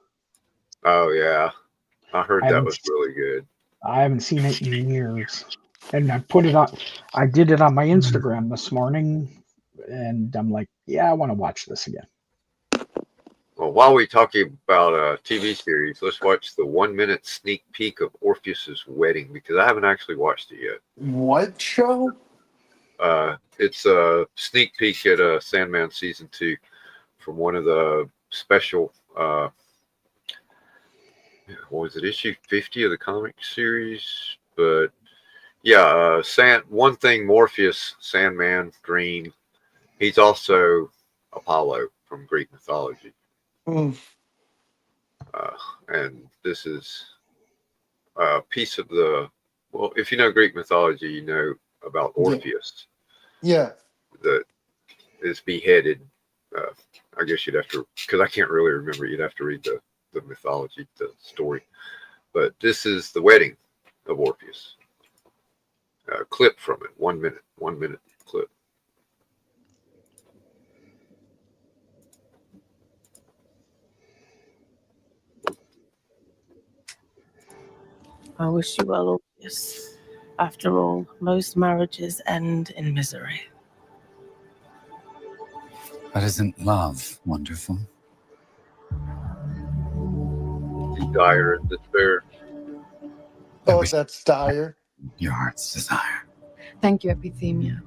Oh yeah, I heard that was really good. I haven't seen it in years, and I put it on. I did it on my Instagram this morning, and I'm like, yeah, I want to watch this again. Well, while we're talking about a TV series, let's watch the 1-minute sneak peek of Orpheus's wedding because I haven't actually watched it yet. What show? It's a sneak peek at Sandman season 2 from one of the special. What was it? Issue 50 of the comic series, but yeah, one thing Morpheus, Sandman, Dream. He's also Apollo from Greek mythology. Mm. And this is a piece of if you know Greek mythology, you know about Orpheus. Yeah. That is beheaded. I guess you'd have to, because I can't really remember, you'd have to read the mythology, the story. But this is the wedding of Orpheus. A clip from it, 1 minute clip. I wish you well, Orpheus. After all, most marriages end in misery. But isn't love wonderful? Dire and despair. Oh, that's dire. Your heart's desire. Thank you, Epithemia.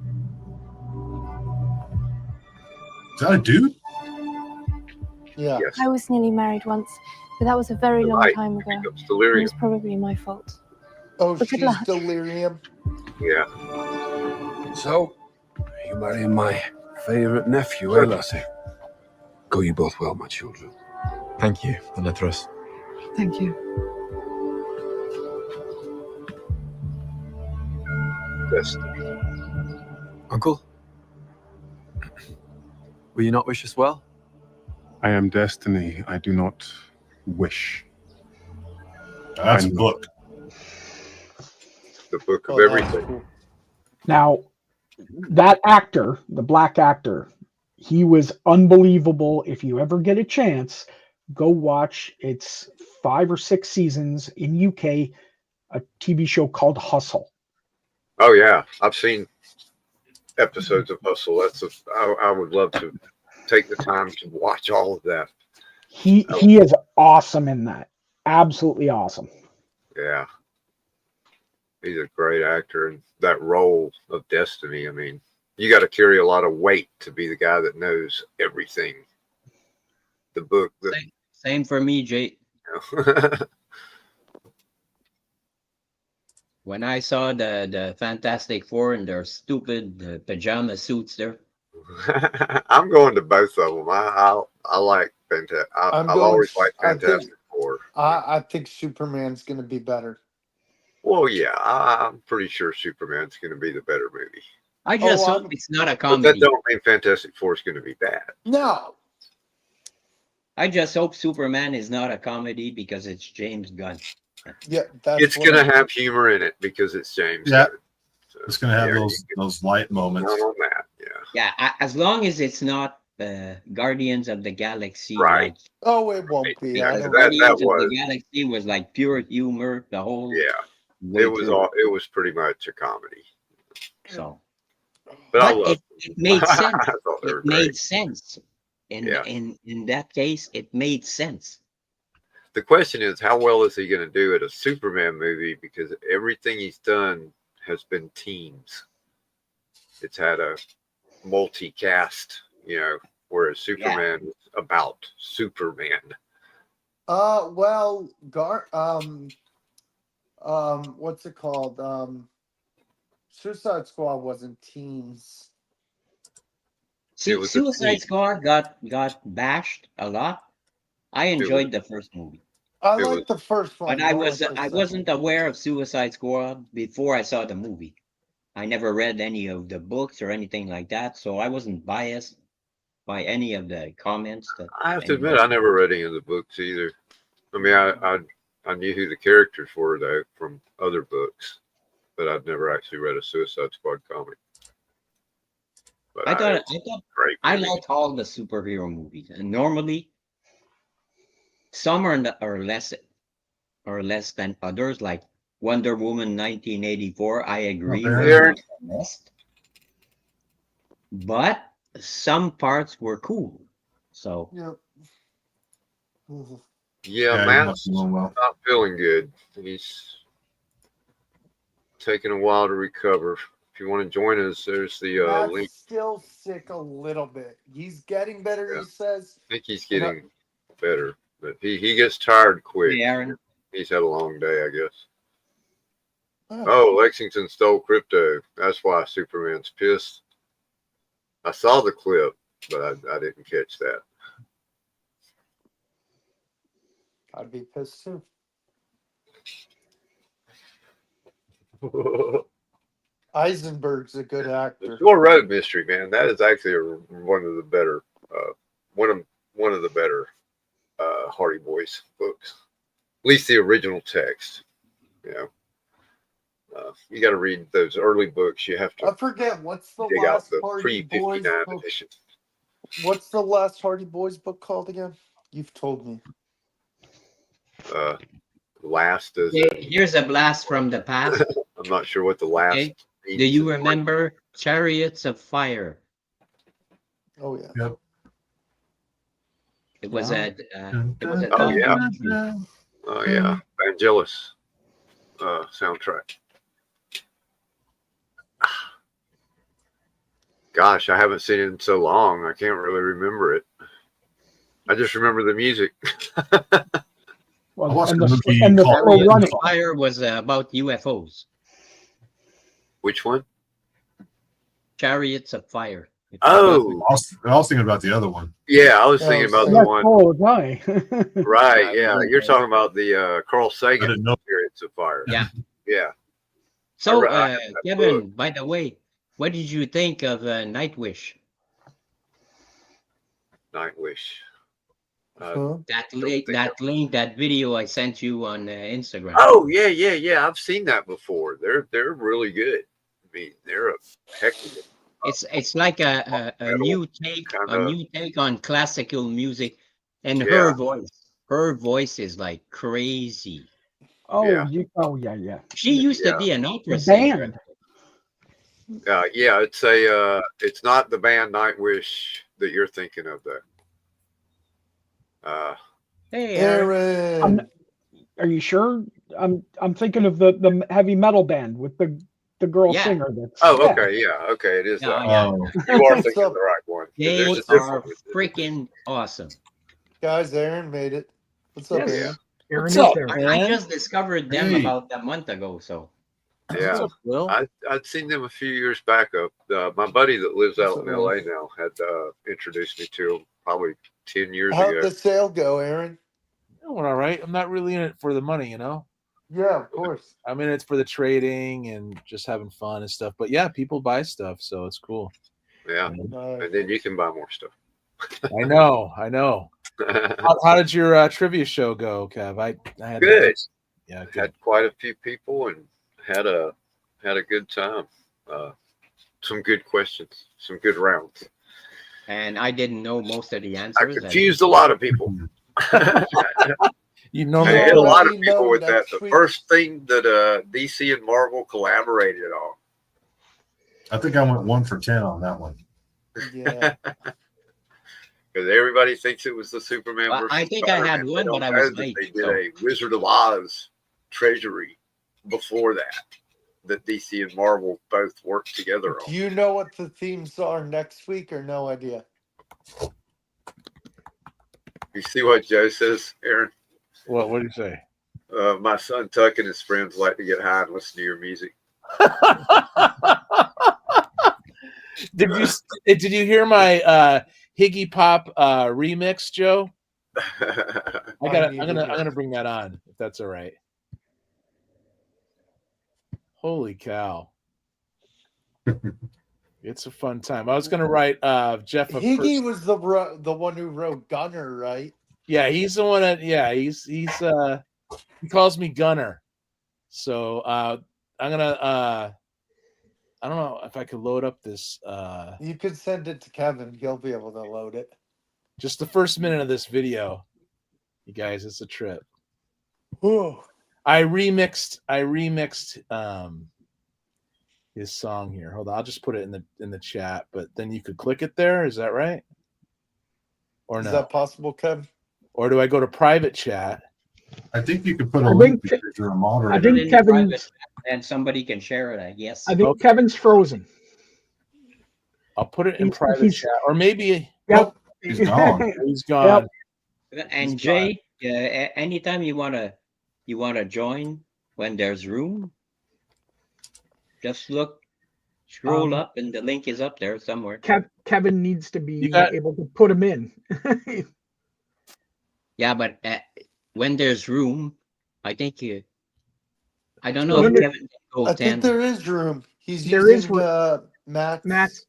Is that a dude? Yeah. Yes. I was nearly married once, but that was a very long Right. time ago. Becomes It delirium. was probably my fault. Oh, But good she's luck. delirium. Yeah. So, you marrying my favorite nephew, eh, lassie? Go you both well, my children. Thank you, Deletros. Thank you. Destiny. Uncle? Will you not wish us well? I am destiny. I do not wish. That's a book. The book of everything. Cool. Now, that actor, the black actor, he was unbelievable. If you ever get a chance, go watch. It's 5 or 6 seasons in UK, a TV show called Hustle. Oh yeah, I've seen episodes of Hustle. I would love to take the time to watch all of that. He is awesome in that. Absolutely awesome. Yeah. He's a great actor, and that role of Destiny, I mean, you got to carry a lot of weight to be the guy that knows everything. The book. Same for me, Jay. When I saw the Fantastic Four in their stupid pajama suits there. I'm going to both of them. I like Fantastic. I've always liked Fantastic Four. I think Superman's going to be better. Well, yeah, I'm pretty sure Superman's going to be the better movie. I just hope it's not a comedy. But that don't mean Fantastic Four is going to be bad. No. I just hope Superman is not a comedy because it's James Gunn. Yeah, it's going to have humor in it because it's James Yeah. Gunn. So, it's going to have those light moments. On that, yeah. Yeah, as long as it's not Guardians of the Galaxy. Right. Like, Oh, it won't be. Guardians of the Galaxy was like pure humor. The whole it was pretty much a comedy. So, but it made sense. It made sense. In that case, it made sense. The question is, how well is he going to do at a Superman movie? Because everything he's done has been teams. It's had a multi-cast, whereas Superman is about Superman. Well, what's it called? Suicide Squad wasn't teams. Suicide Squad got bashed a lot. I enjoyed the first movie. I liked the first one. But I wasn't aware of Suicide Squad before I saw the movie. I never read any of the books or anything like that, so I wasn't biased by any of the comments. I have to admit, I never read any of the books either. I mean, I knew who the characters were though from other books, but I'd never actually read a Suicide Squad comic. But I like all the superhero movies, and normally some are less than others. Like Wonder Woman 1984, I agree with the best, but some parts were cool. So Matt's not feeling good. He's taking a while to recover. If you want to join us, there's the link. Still sick a little bit. He's getting better, he says. I think he's getting better, but he gets tired quick. Hey, Aaron. He's had a long day, I guess. Oh, Lexington stole crypto. That's why Superman's pissed. I saw the clip, but I didn't catch that. I'd be pissed too. Eisenberg's a good actor. The Shore Road Mystery, man, that is actually one of the better, one of the better Hardy Boys books. At least the original text. You got to read those early books. You have to. I forget what's the dig last out the Hardy Boys pre-59 book. edition. What's the last Hardy Boys book called again? You've told me. Last is. Here's a blast from the past. I'm not sure what the last. Okay. Do you remember Chariots of Fire? Oh yeah. Yep. It was a Oh yeah. Oh yeah. Vangelis soundtrack. Gosh, I haven't seen it in so long. I can't really remember it. I just remember the music. Well, I watched and a the movie and the called slow running. Fire was about UFOs. Which one? Chariots of Fire. Oh, I was thinking about the other one. yeah, I was thinking about the That's one. all guy. Right, yeah. You're talking about the Carl I Sagan didn't know. Chariots of Fire. Yeah. Yeah. So, I have that Kevin, book. by the way, what did you think of Nightwish? Nightwish. That link, that video I sent you on Instagram. Oh yeah. I've seen that before. They're really good. I mean, they're a heck of a It's like a metal new take, kinda- on classical music, and Yeah. her voice is like crazy. Oh, Yeah. yeah. She used to Yeah. be an opera The singer. band. Yeah, it's not the band Nightwish that you're thinking of though. Hey, Aaron. Are you sure? I'm thinking of the heavy metal band with the girl Yeah. singer. That's Oh, okay, yeah, okay, it is Yeah, that. yeah. You are thinking of the right one. 'Cause They there's a are different one. freaking awesome. Guys, Aaron made it. What's up, Yes. Aaron? Aaron What's is up, there. I man? just discovered them Hey. about a month ago. So Yeah, What's up, Will? I'd seen them a few years back. My buddy that lives out in LA now had introduced me to them probably 10 years How'd ago. the sale go, Aaron? It went all right. I'm not really in it for the money, you know. Yeah, of course. I'm in it for the trading and just having fun and stuff. But yeah, people buy stuff, so it's cool. Yeah, and then you can buy more stuff. I know. How did your trivia show go, Kev? I had Good. Yeah, good. Had quite a few people and had a good time. Some good questions, some good rounds. and I didn't know most of the I answers. confused a lot of people. You I normally had a lot of people with that. next The week. first thing that DC and Marvel collaborated on. I think I went 1 for 10 on that one. Yeah. Because everybody thinks it was the Superman Well, versus I think I had Spider-Man. They one, don't but I know was that late, They did so. a Wizard of Oz treasury before that DC and Marvel both worked together Do on. you know what the themes are next week or no idea? You see what Joe says, Aaron? What do you say? My son Tuck and his friends like to get high and listen to your music. Did you hear my Higgy Pop remix, Joe? I'm gonna bring that on if that's all right. Holy cow. It's a fun time. I was gonna write Jeff a Higgy was the one who wrote Gunner, right? Yeah, he's the one that he calls me Gunner. So I'm gonna I don't know if I could load up this You could send it to Kevin. He'll be able to load it. just the first minute of this video. You guys, it's a trip. Whoa. I remixed his song here. Hold on, I'll just put it in the chat, but then you could click it there. Is that right? Or Is no? that possible, Kev? Or do I go to private chat? I think you could put a link because you're a moderator. I think Kevin's and somebody can share it. I guess. I think Kevin's frozen. I'll put it in He's- private he's- chat, or maybe Yep. He's gone. he's gone. And He's Jay, anytime you wanna join when there's room, just scroll up, and the link is up there somewhere. Kevin needs to be You got- able to put him in. Yeah, but when there's room, I think I don't know No, if no, Kevin can go I 10. think there is room. He's There is using Matt's.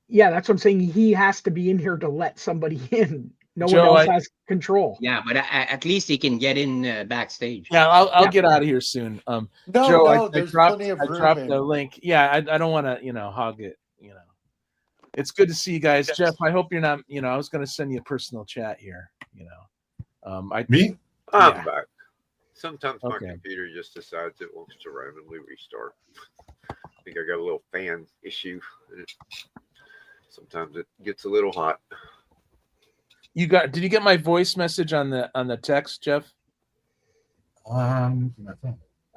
Yeah, that's what I'm saying. He has to be in here to let somebody in. No Joe, one else has control. Yeah, but at least he can get in backstage. Yeah, I'll get out of here soon. Joe, I there's dropped plenty of room. the Aaron. link. Yeah, I don't want to hog it. It's good to see you guys. Jeff, I hope you're not. I was going to send you a personal chat here. Me? I'm Yeah. back. Sometimes my Okay. computer just decides it wants to randomly restart. I think I got a little fan issue. Sometimes it gets a little hot. Did you get my voice message on the text, Jeff? I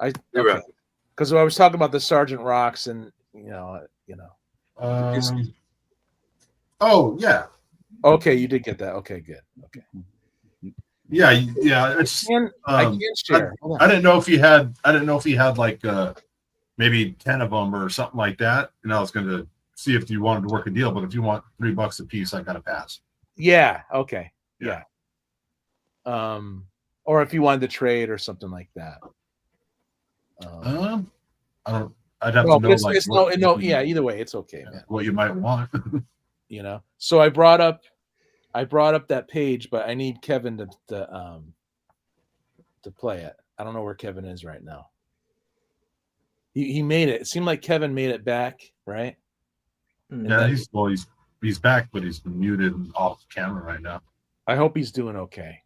think. Because I was talking about the Sergeant Rocks, and Oh yeah. Okay, you did get that. Okay, good. Okay. Yeah. It's. I can share. I didn't know if you had. I didn't know if you had like maybe 10 of them or something like that. And I was going to see if you wanted to work a deal. But if you want $3 a piece, I got to pass. Yeah. Okay. Yeah. Or if you wanted to trade or something like that. I don't. I'd have to know. Like, yeah. Either way, it's okay, man. What you might want. So I brought up that page, but I need Kevin to play it. I don't know where Kevin is right now. He made it. It seemed like Kevin made it back, right? Yeah, he's back, but he's muted and off camera right now. I hope he's doing okay.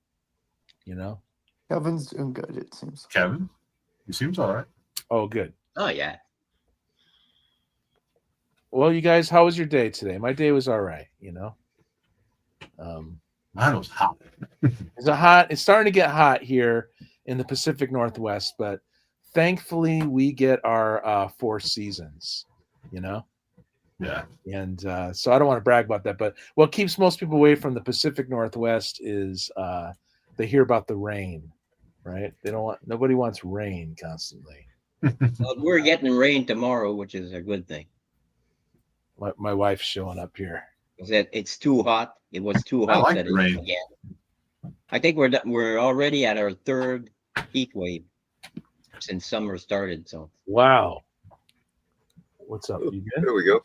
Kevin's doing good, it seems. Kevin? He seems all right. Oh, good. Oh, yeah. Well, you guys, how was your day today? My day was all right, Mine was hot. It's starting to get hot here in the Pacific Northwest, but thankfully we get our 4 seasons, Yeah. And so I don't want to brag about that, but what keeps most people away from the Pacific Northwest is they hear about the rain, right? Nobody wants rain constantly. Well, we're getting rain tomorrow, which is a good thing. My wife's showing up here. It's too hot. It was too hot. I like rain. Again. I think we're already at our 3rd heat wave since summer started. So wow. What's up? You good? There we go.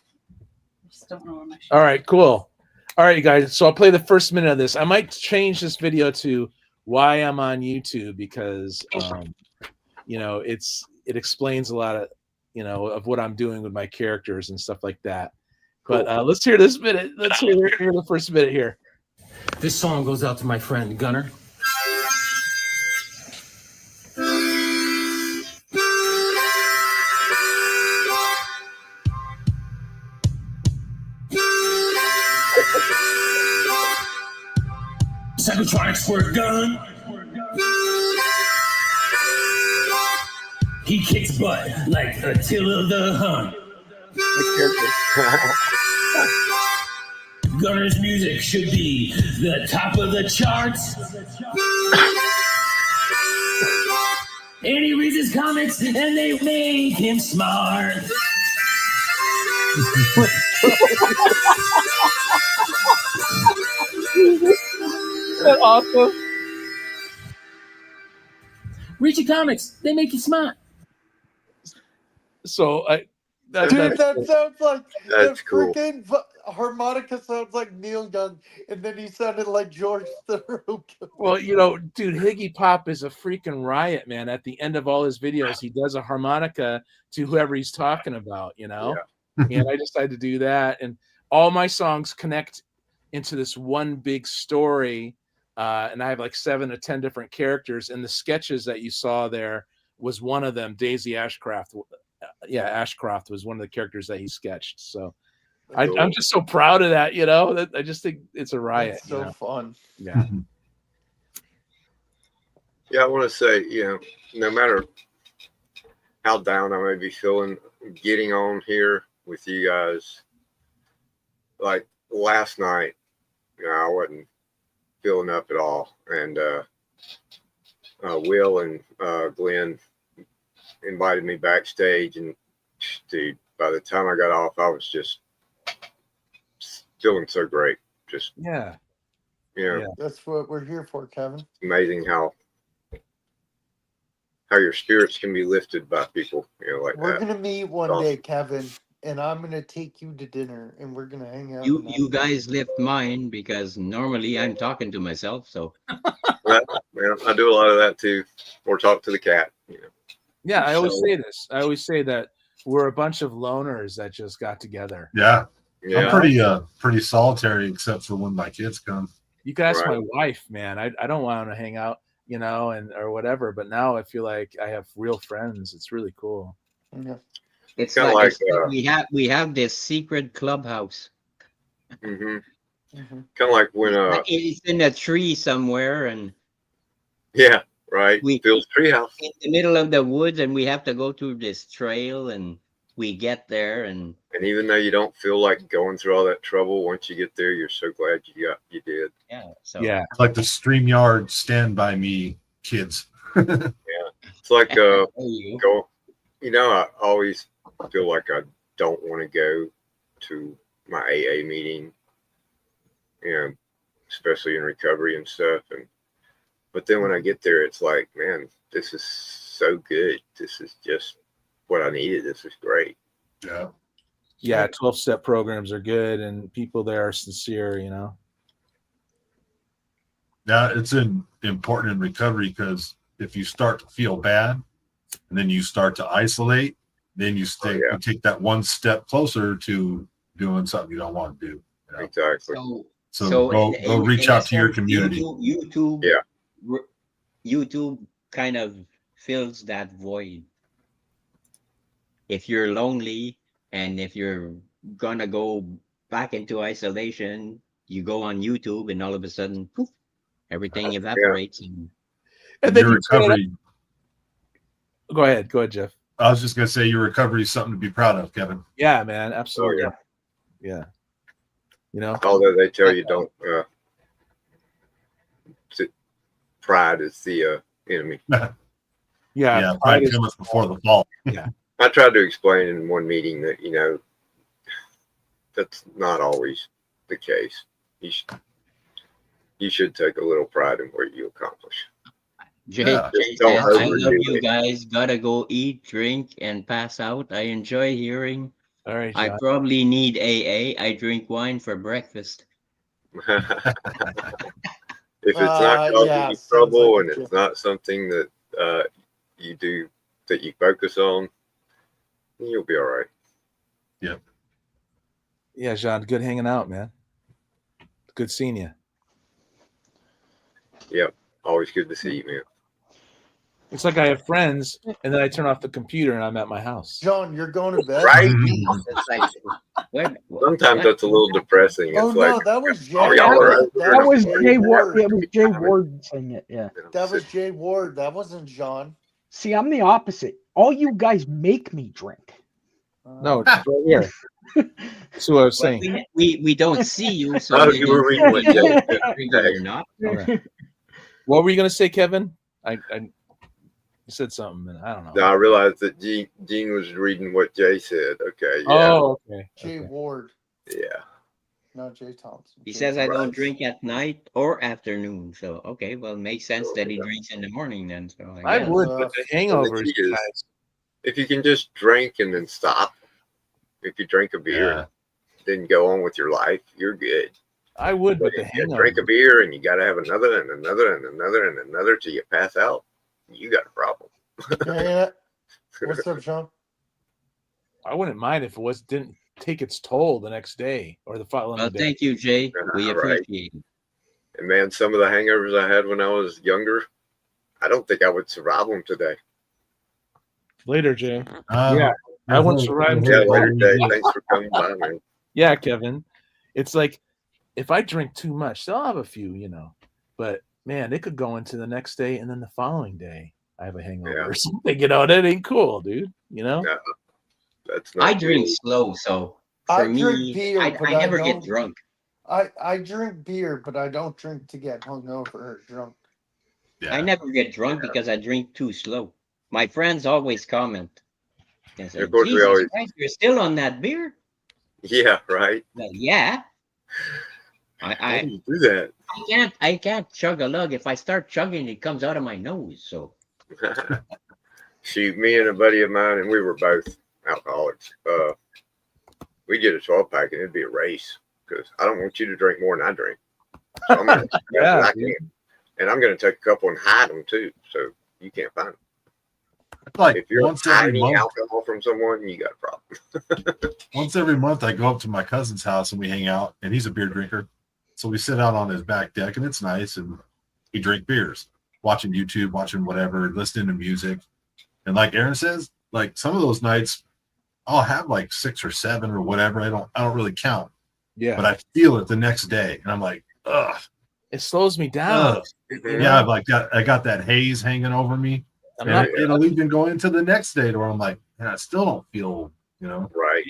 All right, cool. All right, you guys. So I'll play the first minute of this. I might change this video to why I'm on YouTube because it explains a lot of of what I'm doing with my characters and stuff like that. But let's hear this minute. Let's hear the first minute here. This song goes out to my friend Gunner. Cybertronic squirt gun. He kicks butt like Attila the Hun. Gunner's music should be the top of the charts. And he reads his comics and they make him smart. That's awesome. Read your comics, they make you smart. So that sounds like that's cool. Freaking harmonica sounds like Neil Young, and then he sounded like George Thorogood. Well, dude, Higgy Pop is a freaking riot, man. At the end of all his videos, he does a harmonica to whoever he's talking about, Yeah. And I decided to do that, and all my songs connect into this one big story, and I have like 7 to 10 different characters, and the sketches that you saw there was one of them. Daisy Ashcroft. Ashcroft was one of the characters that he sketched. So I'm just so proud of that, that I just think it's a riot. It's so fun. Yeah. Yeah, I want to say, no matter how down I may be feeling, getting on here with you guys, like last night, I wasn't feeling up at all. And Will and Glenn invited me backstage, and dude, by the time I got off, I was just feeling so great. Just yeah. That's what we're here for, Kevin. It's amazing how your spirits can be lifted by people, like we're that. Gonna meet one day, Kevin, and I'm gonna take you to dinner, and we're gonna hang out. You guys lift mine because normally I'm talking to myself. So I do a lot of that too, or talk to the cat. Yeah, I always say this. I always say that we're a bunch of loners that just got together. Yeah. I'm pretty solitary except for when my kids come. You can ask my wife, man. I don't want to hang out, or whatever. But now I feel like I have real friends. It's really cool. Yeah. It's like we have this secret clubhouse. Mm-hmm. Kind of like when it's in a tree somewhere, and yeah, right. Phil's treehouse in the middle of the woods, and we have to go through this trail, and we get there, and even though you don't feel like going through all that trouble, once you get there, you're so glad you did. Yeah. So yeah, it's like the StreamYard Stand By Me kids. Yeah, it's like go. I always feel like I don't want to go to my AA meeting, especially in recovery and stuff. But then when I get there, it's like, man, this is so good. This is just what I needed. This is great. Yeah. Yeah, 12-step programs are good, and people there are sincere, Yeah, it's important in recovery, because if you start to feel bad and then you start to isolate, then you take that one step closer to doing something you don't want to do. Exactly. So go reach out to your community. YouTube kind of fills that void. If you're lonely and if you're gonna go back into isolation, you go on YouTube and all of a sudden, poof, everything evaporates. And then your recovery. Go ahead, Jeff. I was just gonna say your recovery is something to be proud of, Kevin. Yeah, man, absolutely. Oh, yeah. Although they tell you don't, pride is the enemy. Yeah, pride comes before the fall. Yeah. I tried to explain in one meeting that, that's not always the case. You should take a little pride in what you accomplish. Jay said, I love you guys. Gotta go eat, drink, and pass out. I enjoy hearing. All right, I probably need AA. I drink wine for breakfast. If it's not causing you trouble and it's not something that you do that you focus on, you'll be all right. Yep. Yeah, John, good hanging out, man. Good seeing you. Yep. Always good to see you, man. It's like I have friends, and then I turn off the computer and I'm at my house. John, you're going to bed? Right? It's Sometimes that's a little depressing. Oh, it's no, like, that was Jay. That was Jay Ward. It was Jay Ward saying it. Yeah. That was Jay Ward. That wasn't John. See, I'm the opposite. All you guys make me drink. No, it's right here. That's what I was saying. We don't see you, so you were reading what Jay said. you're not. Okay. What were you going to say, Kevin? You said something, and I don't know. No, I realized that Gene was reading what Jay said. Okay. Yeah. Oh, okay. Jay Ward. Yeah. No, Jay Thompson. He says I don't drink at night or afternoon. So, okay, well, it makes sense that he drinks in the morning then. So I would, but the hangovers, guys. If you can just drink and then stop, if you drink a beer, then go on with your life, you're good. I would, but the if you hangover. drink a beer and you got to have another and another and another and another till you pass out, you got a problem. Yeah. What's up, Sean? I wouldn't mind if it didn't take its toll the next day or the following day. Thank you, Jay. We appreciate it. And man, some of the hangovers I had when I was younger, I don't think I would survive them today. Later, Jay. Yeah, I wouldn't survive. Yeah, later, Jay. Thanks for coming by, man. Yeah, Kevin. It's like if I drink too much, I'll have a few, but man, it could go into the next day and then the following day I have a hangover or something. That ain't cool, dude. No, that's not I drink slow, so for me, drink beer, I never don't get drunk. I drink beer, but I don't drink to get hungover or drunk. Yeah. I never get drunk because I drink too slow. My friends always comment. They say, of course, Jesus Christ, you're still on that beer? Yeah, right. Well, yeah. How do you do that? I can't chug a lug. If I start chugging, it comes out of my nose. So, shoot, me and a buddy of mine, and we were both alcoholics. We get a 12-pack, and it'd be a race because I don't want you to drink more than I drink. So I'm gonna, and I'm going to take a couple and hide them too, so you can't find them. Like if you're once every hiding month, alcohol from someone, you got a problem. once every month, I go up to my cousin's house and we hang out, and he's a beer drinker. So we sit out on his back deck, and it's nice, and we drink beers, watching YouTube, watching whatever, listening to music. And like Aaron says, like some of those nights, I'll have like 6 or 7 or whatever. I don't really count. Yeah. But I feel it the next day, and I'm like, ugh. It slows me down. Yeah, I got that haze hanging over me. And it'll even go into the next day where I'm like, man, I still don't feel, right.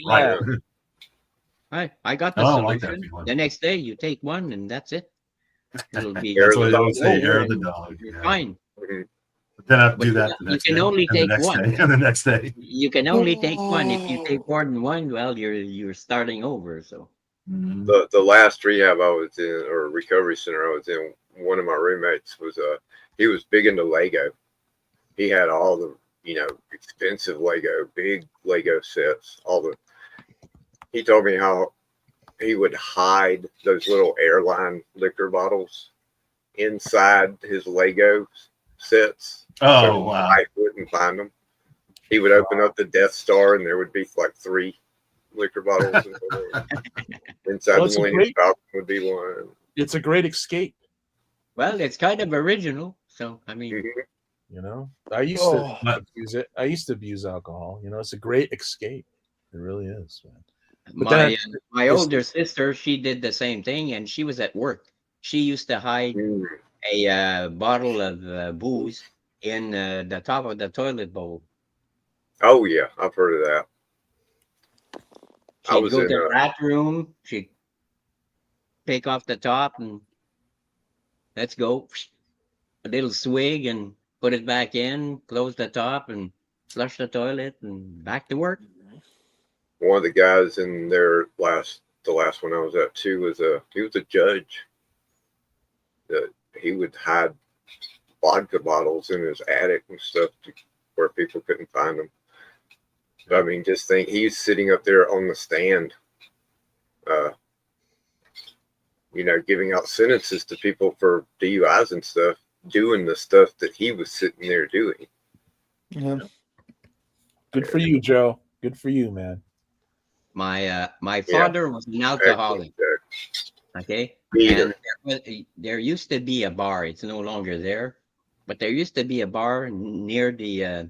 I got the I don't like that solution. feeling. The next day, you take one, and that's it. It'll be That's what I always say, air of the and dog. You're fine. But then I have to do that the You next can day, only and the take next one. day, and the next day. You can only take one. If you take more than one, well, you're starting over. So The last rehab I was in, or recovery center I was in, one of my roommates was he was big into Lego. He had all the expensive Lego, big Lego sets. He told me how he would hide those little airline liquor bottles inside his Lego sets. Oh, wow. I wouldn't find them. He would open up the Death Star, and there would be like 3 liquor bottles inside the Millennium Falcon would be one. It's a great escape. Well, it's kind of original. So I mean, I used to abuse it. I used to abuse alcohol. It's a great escape. It really is, man. But my older sister, she did the same thing, and she was at work. She used to hide a bottle of booze in the top of the toilet bowl. Oh yeah, I've heard of that. She'd go to the bathroom. She'd take off the top and let's go. A little swig and put it back in. Close the top and flush the toilet and back to work. One of the guys in there the last one I was at too was he was a judge. He would hide vodka bottles in his attic and stuff where people couldn't find them. But, I mean, just think he's sitting up there on the stand, giving out sentences to people for DUIs and stuff, doing the stuff that he was sitting there doing. Yeah. Good for you, Joe. Good for you, man. My father was an alcoholic. Okay. And there used to be a bar. It's no longer there, but there used to be a bar near the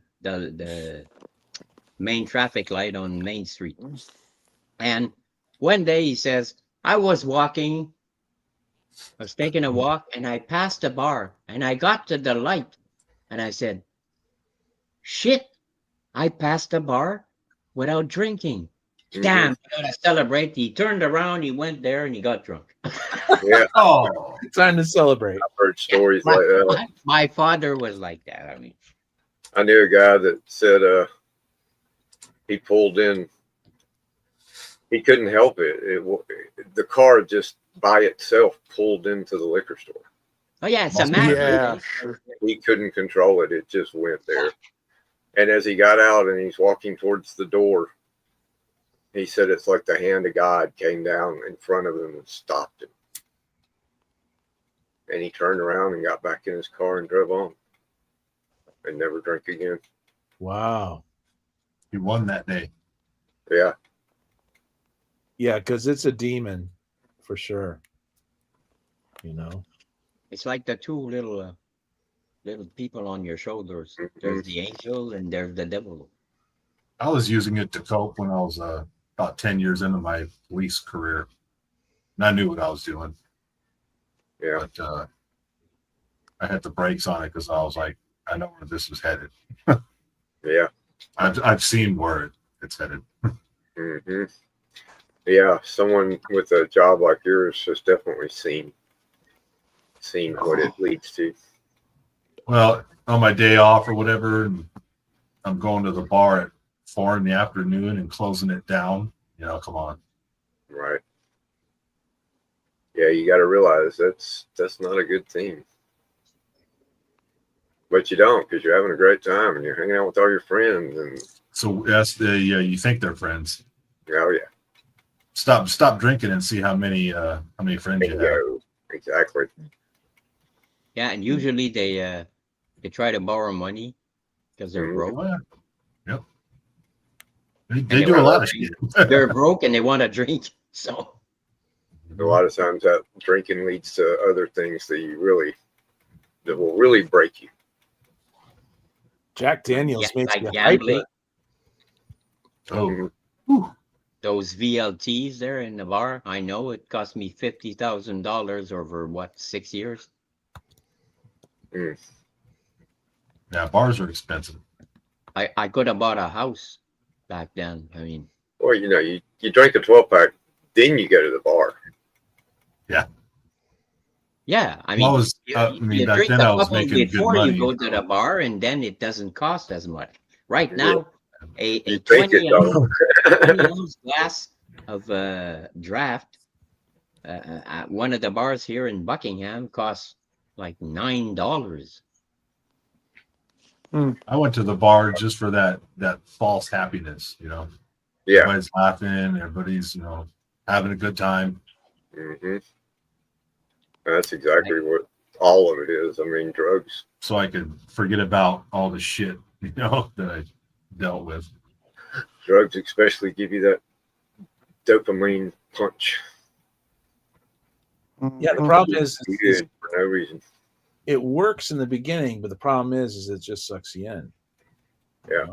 main traffic light on Main Street. And one day he says, I was taking a walk, and I passed a bar, and I got to the light, and I said, shit, I passed a bar without drinking. Damn, I gotta celebrate. He turned around, he went there, and he got drunk. Yeah. Oh, time to celebrate. I've heard stories like that. My father was like that. I mean, I knew a guy that said he pulled in. He couldn't help it. The car just by itself pulled into the liquor store. Oh yeah, it's a man. He couldn't control it. It just went there. And as he got out and he's walking towards the door, he said it's like the hand of God came down in front of him and stopped him. And he turned around and got back in his car and drove on. And never drank again. Wow. He won that day. Yeah. Yeah, because it's a demon for sure. It's like the two little people on your shoulders. There's the angel and there's the devil. I was using it to cope when I was about 10 years into my police career. And I knew what I was doing. Yeah. But I had the brakes on it because I was like, I know where this is headed. Yeah. I've seen where it's headed. Mm-hmm. Yeah, someone with a job like yours has definitely seen what it leads to. Well, on my day off or whatever, and I'm going to the bar at 4 p.m. and closing it down. Come on. Right. Yeah, you got to realize that's not a good thing. But you don't, because you're having a great time and you're hanging out with all your friends. And so that's you think they're friends. Oh yeah. Stop drinking and see how many friends you have. Exactly. Yeah, and usually they try to borrow money because they're broke. Oh, yeah. Yep. They do a lot of shit. They're broke and they want to drink. So a lot of times that drinking leads to other things that will really break you. Jack Daniels makes like you gambling. hyper. Oh. Those VLTs there in the bar, I know it cost me $50,000 over what, 6 years? Mm. Yeah, bars are expensive. I could have bought a house back then. I mean, Well, you know, you drink a 12-pack, then you go to the bar. Yeah. yeah, I Well, mean, you back drink then a I was couple making good before you money. go to the bar, and then it doesn't cost as much. Right now, a You think it 20 ounce glass of draft at one of the bars here in Buckingham costs like $9. I went to the bar just for that false happiness, you know. Yeah. Everybody's laughing, everybody's, you know, having a good time. Mm-hmm. That's exactly what all of it is. I mean, drugs. So I could forget about all the shit, you know, that I dealt with. Drugs especially give you that dopamine punch. Yeah, the problem is for no reason. It works in the beginning, but the problem is it just sucks you in. Yeah.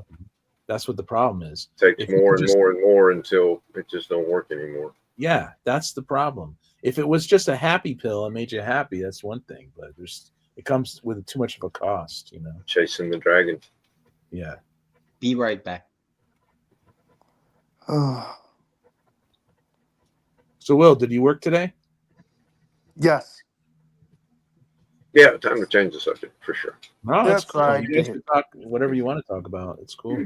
That's what the problem is. Takes If you more and just- more and more until it just don't work anymore. Yeah, that's the problem. If it was just a happy pill and made you happy, that's one thing. But it comes with too much of a cost, you know. Chasing the dragon. Yeah. Be right back. So, Will, did you work today? Yes. Yeah, time to change the subject for sure. No, That's it's cool. right. You guys can talk whatever you want to talk about. It's cool.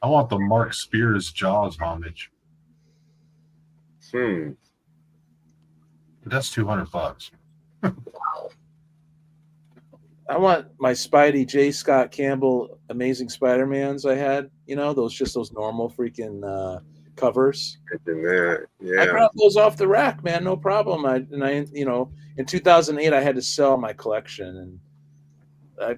I want the Mark Spears Jaws homage. But that's $200. I want my Spidey J. Scott Campbell Amazing Spider-Mans I had, you know, those normal freaking covers. Yeah. I grabbed those off the rack, man, no problem. I you know, in 2008 I had to sell my collection, and I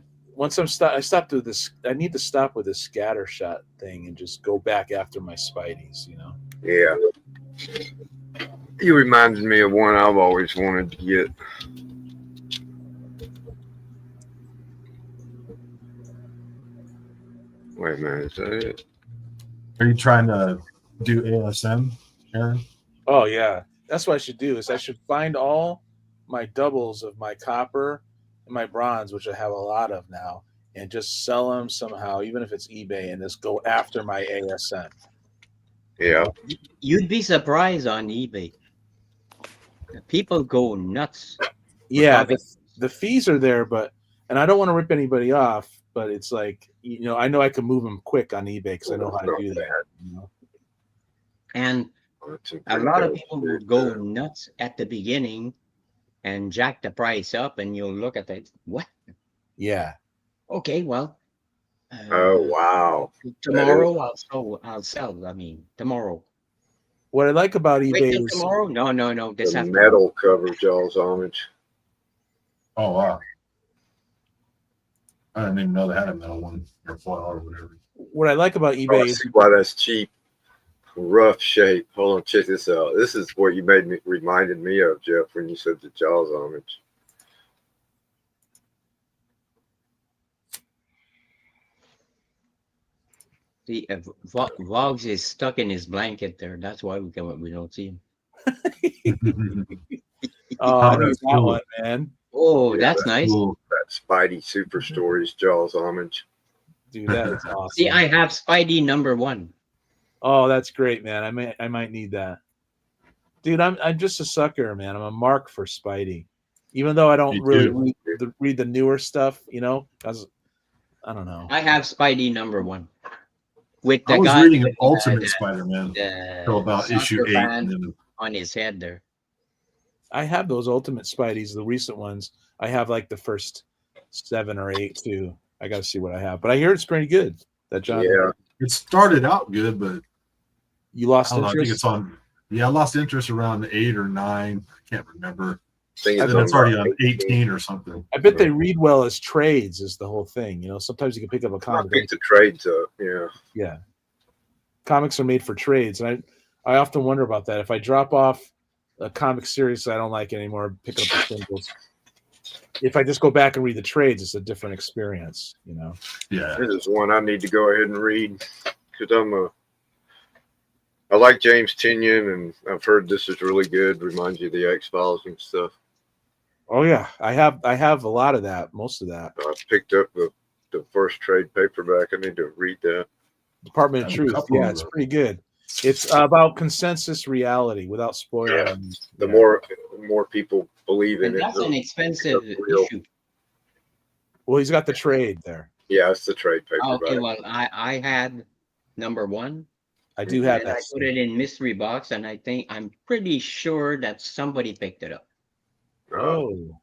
stopped with this. I need to stop with this scattershot thing and just go back after my Spideys, you know. Yeah. You reminded me of one I've always wanted to get. Wait a minute, is that it? Are you trying to do ASM, Aaron? Oh yeah, that's what I should do. Is I should find all my doubles of my copper and my bronze, which I have a lot of now, and just sell them somehow, even if it's eBay, and just go after my ASM. Yeah. You'd be surprised on eBay. People go nuts. Yeah, the fees are there, and I don't want to rip anybody off, but it's like, you know I can move them quick on eBay because I know how to do that. You know? And a lot of people will go nuts at the beginning and jack the price up, and you'll look at it. What? Yeah. Okay, well. Oh wow. Tomorrow I'll sell. I mean, tomorrow. What I like about eBay is tomorrow. No. This the afternoon. metal cover Jaws homage. Oh wow. I didn't even know they had a metal one or foil or whatever. What I like about eBay I see why that's cheap. Rough shape. Hold on, check this out. This is what you reminded me of, Jeff, when you said the Jaws homage. See, Vogs is stuck in his blanket there. That's why we don't see him. Oh, that's that one, man. Oh, that's nice. Cool. That Spidey Super Stories Jaws homage. Dude, that is awesome. See, I have Spidey #1. Oh, that's great, man. I might need that. Dude, I'm just a sucker, man. I'm a mark for Spidey. Even though I don't really read the newer stuff, you know, because I don't know. I have Spidey #1. With the I was guy reading with, Ultimate Spider-Man till about issue 8. And then on his head there. I have those Ultimate Spideys, the recent ones. I have like the first 7 or 8 too. I got to see what I have, but I hear it's pretty good. That John. Yeah, it started out good, but you lost interest. I think it's on. Yeah, I lost interest around 8 or 9. I can't remember. It's already on 18 or something. I bet they read well as trades is the whole thing. You know, sometimes you can pick up a comic. Pick the trades up, yeah. Yeah. Comics are made for trades. And I often wonder about that. If I drop off a comic series I don't like anymore, pick up the singles. if I just go back and read the trades, it's a different experience, you know. Yeah. This is one I need to go ahead and read because I like James Tinian, and I've heard this is really good. Reminds you of the X-Files and stuff. Oh yeah, I have a lot of that, most of that. I picked up the first trade paperback. I need to read that. Department of Truth. Yeah, it's pretty good. It's about consensus reality without spoiling. Yeah. The more people believe in And it, that's an expensive issue. Well, he's got the trade there. Yeah, it's the trade paperback. Okay, well, I had number 1. I do have and that. I put it in mystery box, and I'm pretty sure that somebody picked it up. Oh.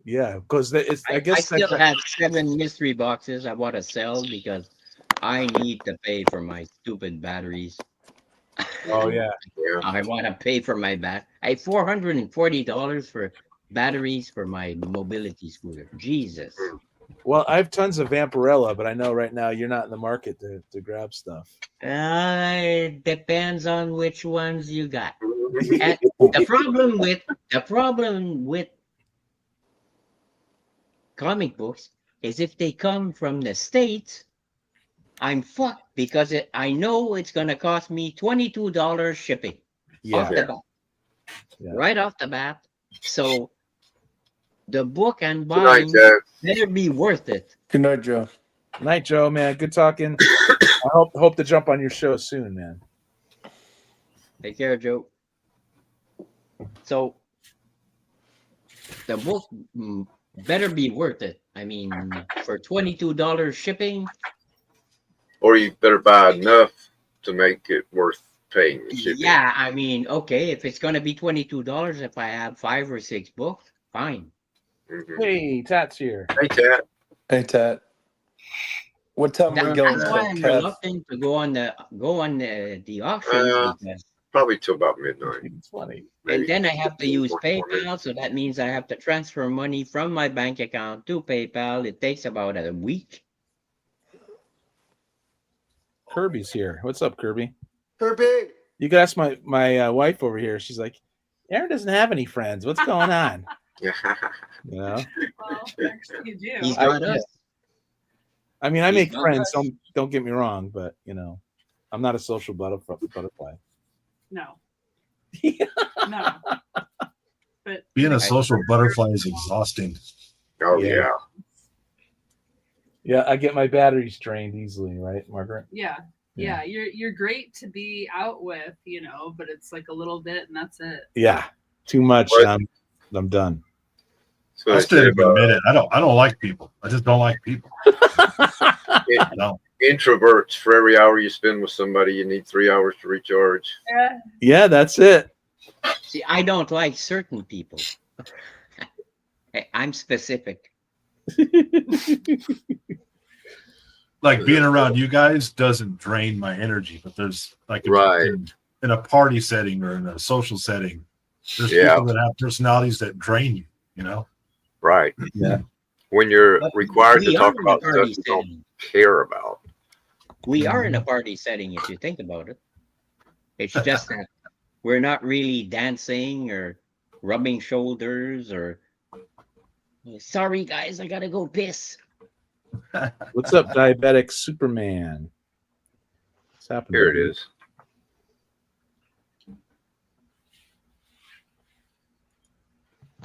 Yeah, because it's. I guess I still have 7 mystery boxes I want to sell because I need to pay for my stupid batteries. Oh yeah. I want to pay for my I $440 for batteries for my mobility scooter. Jesus. Well, I have tons of Vampirella, but I know right now you're not in the market to grab stuff. It depends on which ones you got. And the problem with comic books is if they come from the States, I'm fucked because I know it's going to cost me $22 shipping off the bat. Right off the bat. So the book I'm buying better be worth it. Good night, Joe. Night, Joe, man. Good talking. I hope to jump on your show soon, man. Take care, Joe. So the book better be worth it. I mean, for $22 shipping. Or you better buy enough to make it worth paying the shipping. Yeah, I mean, okay, if it's going to be $22, if I have 5 or 6 books, fine. Mm-hmm. Hey, Tat's here. Hey, Tat. Hey, Tat. What time are we going? That's why I'm reluctant to go on the auctions because probably till about midnight. It's funny. And then I have to use PayPal, so that means I have to transfer money from my bank account to PayPal. It takes about a week. Kirby's here. What's up, Kirby? Kirby. You can ask my wife over here. She's like, Aaron doesn't have any friends. What's going on? You know? Well, actually, you do. He's got us. I mean, I make friends. Don't get me wrong, but you know, I'm not a social butterfly. No. No. But being a social butterfly is exhausting. Oh yeah. Yeah, I get my batteries drained easily, right, Margaret? yeah. You're great to be out with, you know, but it's like a little bit and that's it. Yeah, too much. I'm done. So I still admit it. I don't like people. I just don't like people. Introverts, for every hour you spend with somebody, you need 3 hours to recharge. Yeah, that's it. See, I don't like certain people. I'm specific. Like being around you guys doesn't drain my energy, but there's like in a party setting or in a social setting, there's people that have personalities that drain you, you know? Right. Yeah. When you're required to talk about stuff you don't care about. We are in a party setting, if you think about it. It's just that we're not really dancing or rubbing shoulders or sorry guys, I gotta go piss. What's up, diabetic Superman? What's happening? Here it is.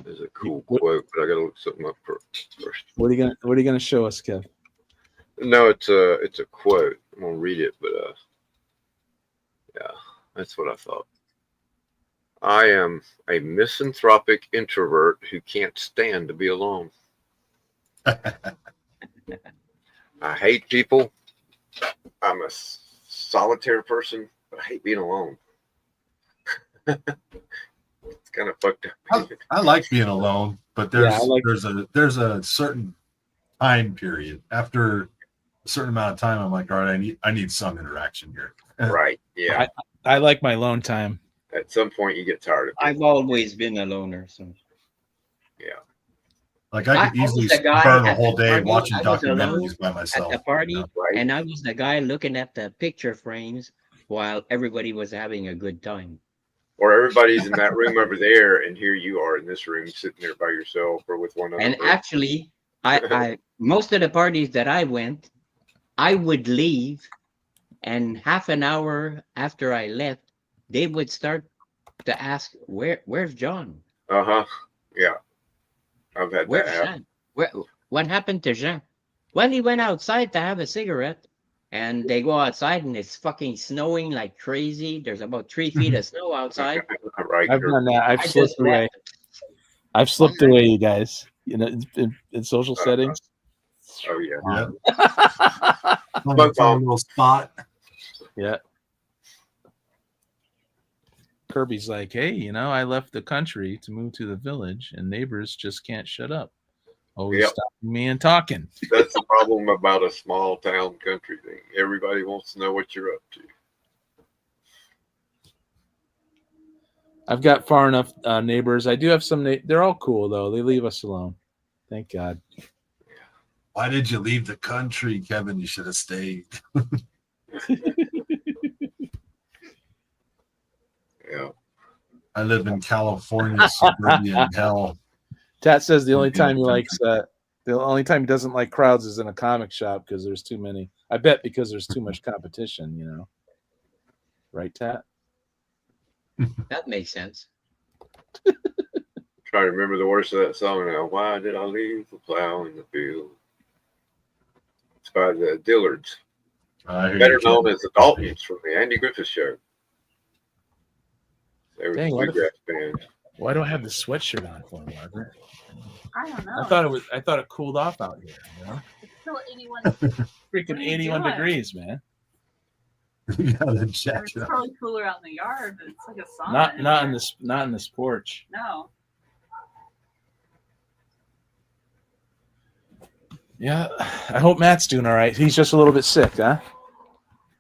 There's a cool quote, but I gotta look something up first. What are you gonna show us, Kev? No, it's a quote. I'm gonna read it, but yeah, that's what I thought. I am a misanthropic introvert who can't stand to be alone. I hate people. I'm a solitary person, but I hate being alone. It's kind of fucked up. I like being alone, but there's a certain time period. After a certain amount of time, I'm like, all right, I need some interaction here. Right. Yeah. I like my alone time. At some point, you get tired of it. I've always been a loner, so yeah. Like I could easily burn a whole day watching documentaries by myself. At the party, and I was the guy looking at the picture frames while everybody was having a good time. Or everybody's in that room over there, and here you are in this room, sitting there by yourself or with one other And person. actually, I most of the parties that I went, I would leave, and half an hour after I left, they would start to ask, where's John? Uh-huh. Yeah. I've had Where's that happen. Jean? What happened to Jean? Well, he went outside to have a cigarette, and they go outside and it's fucking snowing like crazy. There's about 3 feet of snow outside. Right. I've done that. I've I slipped just away. left. I've slipped away, you guys. You know, in social settings. Oh yeah. Find a little spot. Yeah. Kirby's like, hey, you know, I left the country to move to the village, and neighbors just can't shut up. Always Yep. stopping me and talking. That's the problem about a small town country thing. Everybody wants to know what you're up to. I've got far enough neighbors. I do have some. They're all cool though. They leave us alone. Thank God. Why did you leave the country, Kevin? You should have stayed. Yeah. I live in California, suburban hell. Tat says the only time he doesn't like crowds is in a comic shop because there's too many. I bet because there's too much competition, you know. Right, Tat? That makes sense. Trying to remember the words of that song now. Why did I leave the plow in the field? It's by the Dillards. Better known as the Daltons from the Andy Griffith Show. They were Dang, the bluegrass band. Why do I have the sweatshirt on for, Margaret? I don't know. I thought it cooled off out here, you know? It's still 81. Freaking 81 degrees, man. Yeah, the It's jacket. probably cooler out in the yard, but it's like a sauna. Not in this porch. No. Yeah, I hope Matt's doing all right. He's just a little bit sick, huh?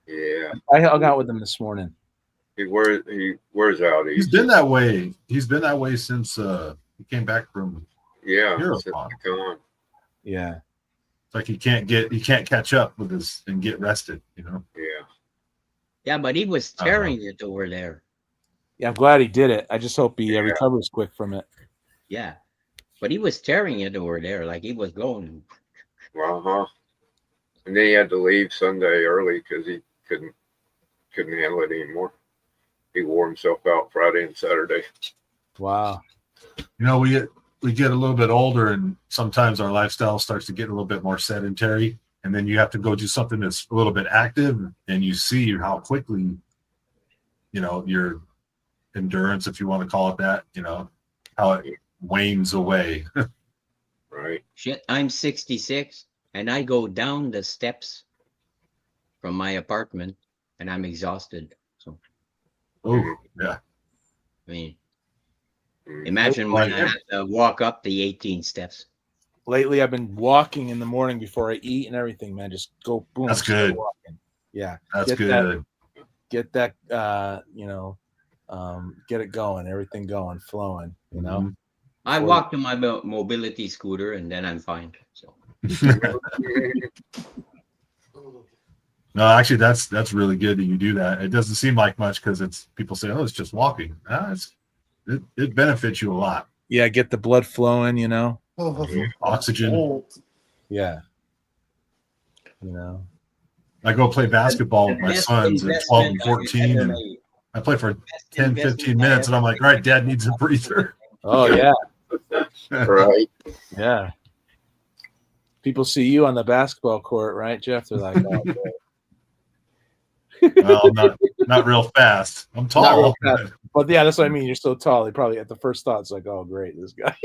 Yeah. I hung out with him this morning. He wears out. He's been that way. He's been that way since he came back from Since Eurocon. gone. Yeah. It's like he can't catch up with his and get rested, you know. Yeah. Yeah, but he was tearing it over there. Yeah, I'm glad he did it. I just hope he recovers quick from it. Yeah, but he was tearing it over there, like he was going. Uh-huh. And then he had to leave Sunday early because he couldn't handle it anymore. He wore himself out Friday and Saturday. Wow. You know, we get a little bit older, and sometimes our lifestyle starts to get a little bit more sedentary, and then you have to go do something that's a little bit active, and you see how quickly, you know, your endurance, if you want to call it that, you know, how it wanes away. Right. Shit, I'm 66, and I go down the steps from my apartment, and I'm exhausted. So, oh yeah. I mean, imagine when I have to walk up the 18 steps. Lately, I've been walking in the morning before I eat and everything, man. Just go boom. That's start good. Walking. Yeah. That's good. Get that, get it going, everything going, flowing, you know? I walk to my mobility scooter, and then I'm fine. So. No, actually, that's really good that you do that. It doesn't seem like much because it's people say, "Oh, it's just walking." It benefits you a lot. Yeah, get the blood flowing, you know. Oxygen. Yeah. You know. I go play basketball with my sons at 12 and 14, and I play for 10, 15 minutes, and I'm like, all right, Dad needs a breather. Oh, yeah. Right. Yeah. People see you on the basketball court, right, Jeff? They're like, oh, boy. Well, not real fast. I'm tall. But yeah, that's what I mean. You're so tall. They probably at the first thought it's like, oh, great, this guy.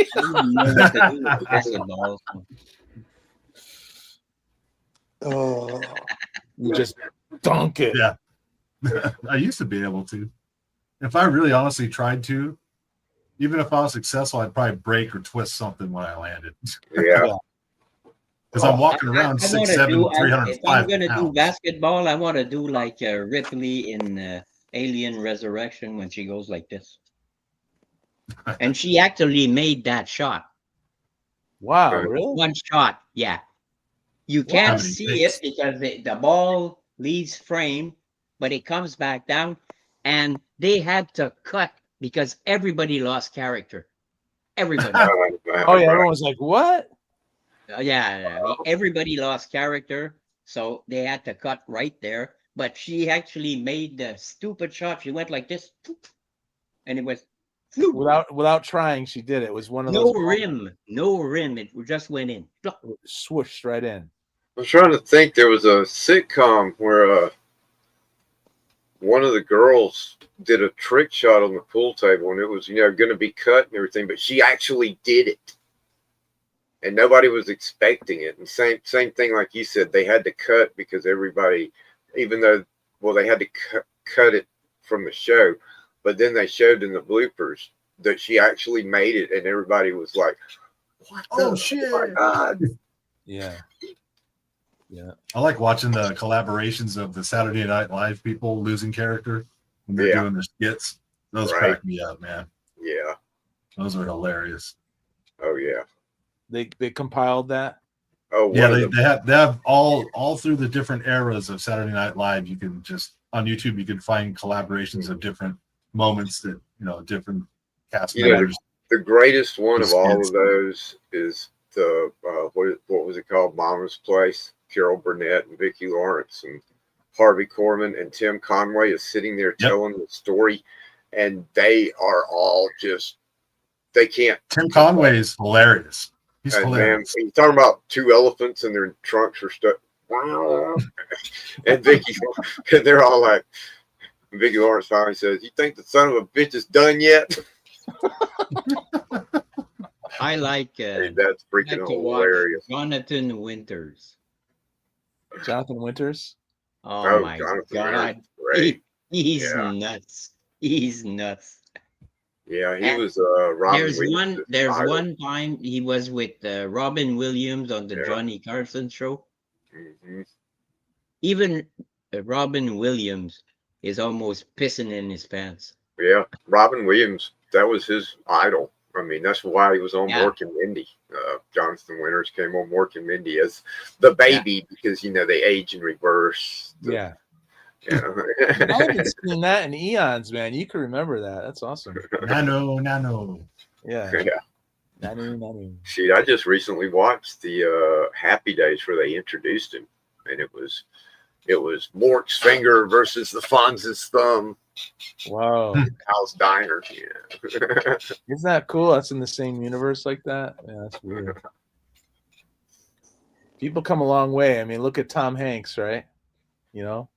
Oh, you just dunk it. Yeah. I used to be able to. If I really honestly tried to, even if I was successful, I'd probably break or twist something when I landed. Yeah. Because I'm walking around 6'7", 305 If I'm going to do pounds. basketball, I want to do like Ripley in Alien Resurrection when she goes like this. And she actually made that shot. Wow, really? One shot, yeah. You can't see it because the ball leaves frame, but it comes back down. And they had to cut because everybody lost character. Everybody. Oh yeah, everyone was like, "What?" Yeah, everybody lost character, so they had to cut right there. But she actually made the stupid shot. She went like this, and it was Without trying, she did it. It was one of no those rim, no rim. It just went in. swooshed right in. I'm trying to think. There was a sitcom where one of the girls did a trick shot on the pool table, and it was going to be cut and everything, but she actually did it, and nobody was expecting it. And same thing, like you said, they had to cut because everybody, even though they had to cut it from the show, but then they showed in the bloopers that she actually made it, and everybody was like, "What? Oh shit! Oh my God!" Yeah. Yeah. I like watching the collaborations of the Saturday Night Live people losing character when they're doing their skits. Those crack me up, man. Yeah. Those are hilarious. Oh yeah. They compiled that. Oh yeah, they have all through the different eras of Saturday Night Live. You can just on YouTube you can find collaborations of different moments that different cast members. The greatest one of all of those is the what was it called? Mama's Place. Carol Burnett and Vicki Lawrence and Harvey Korman and Tim Conway is sitting there telling the story, and they are all they can't. Tim Conway is hilarious. He's hilarious. Man, he's talking about two elephants and their trunks are stuck. And Vicki, and they're all like, Vicki Lawrence finally says, "You think the son of a bitch is done yet?" I like that's freaking hilarious. Jonathan Winters. Jonathan Winters. Oh my God, he's nuts. He's nuts. Yeah, he was Robin. There's one time he was with Robin Williams on the Johnny Carson show. Mm-hmm. Even Robin Williams is almost pissing in his pants. Yeah, Robin Williams, that was his idol. I mean, that's why he was on Mork and Mindy. Jonathan Winters came on Mork and Mindy as the baby because they age in reverse. I haven't seen that in eons, man. You can remember that. That's awesome. Nano. Yeah. Nano. Shoot, I just recently watched the Happy Days where they introduced him, and it was Mork's finger versus the Fonz's thumb. Wow. House Diner. Yeah. Isn't that cool? That's in the same universe like that. Yeah, that's weird. People come a long way. I mean, look at Tom Hanks, right? Was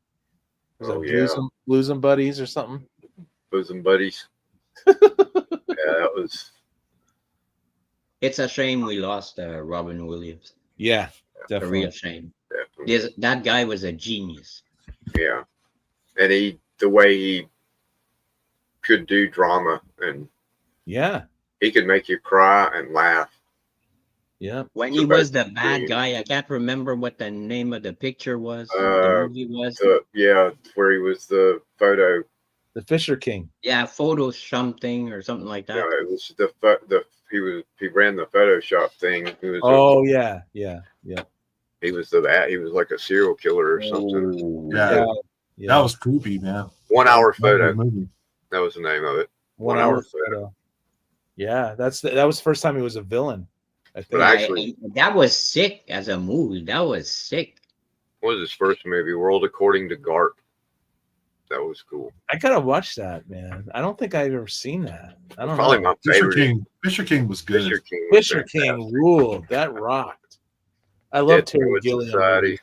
that Bosom Buddies or something? Bosom Buddies. That was. It's a shame we lost Robin Williams. Yeah, definitely. A real shame. That guy was a genius. Yeah, and the way he could do drama, and he could make you cry and laugh. Yeah, when he was the bad guy, I can't remember what the name of the picture was. The movie was. Where he was the Fisher King. Yeah, photo something or something like that. Yeah, it was he ran the Photoshop thing. He was yeah. He was he was like a serial killer or something. Yeah. That was creepy, man. 1 hour photo. That was the name of it. 1 hour photo. Yeah, that was the first time he was a villain. I think. But actually, that was sick as a movie. That was sick. What was his first movie? World According to Garp. That was cool. I gotta watch that, man. I don't think I've ever seen that. I don't Probably know. my favorite. Fisher King was good. Fisher King ruled. That rocked. I love Terry Gilliam.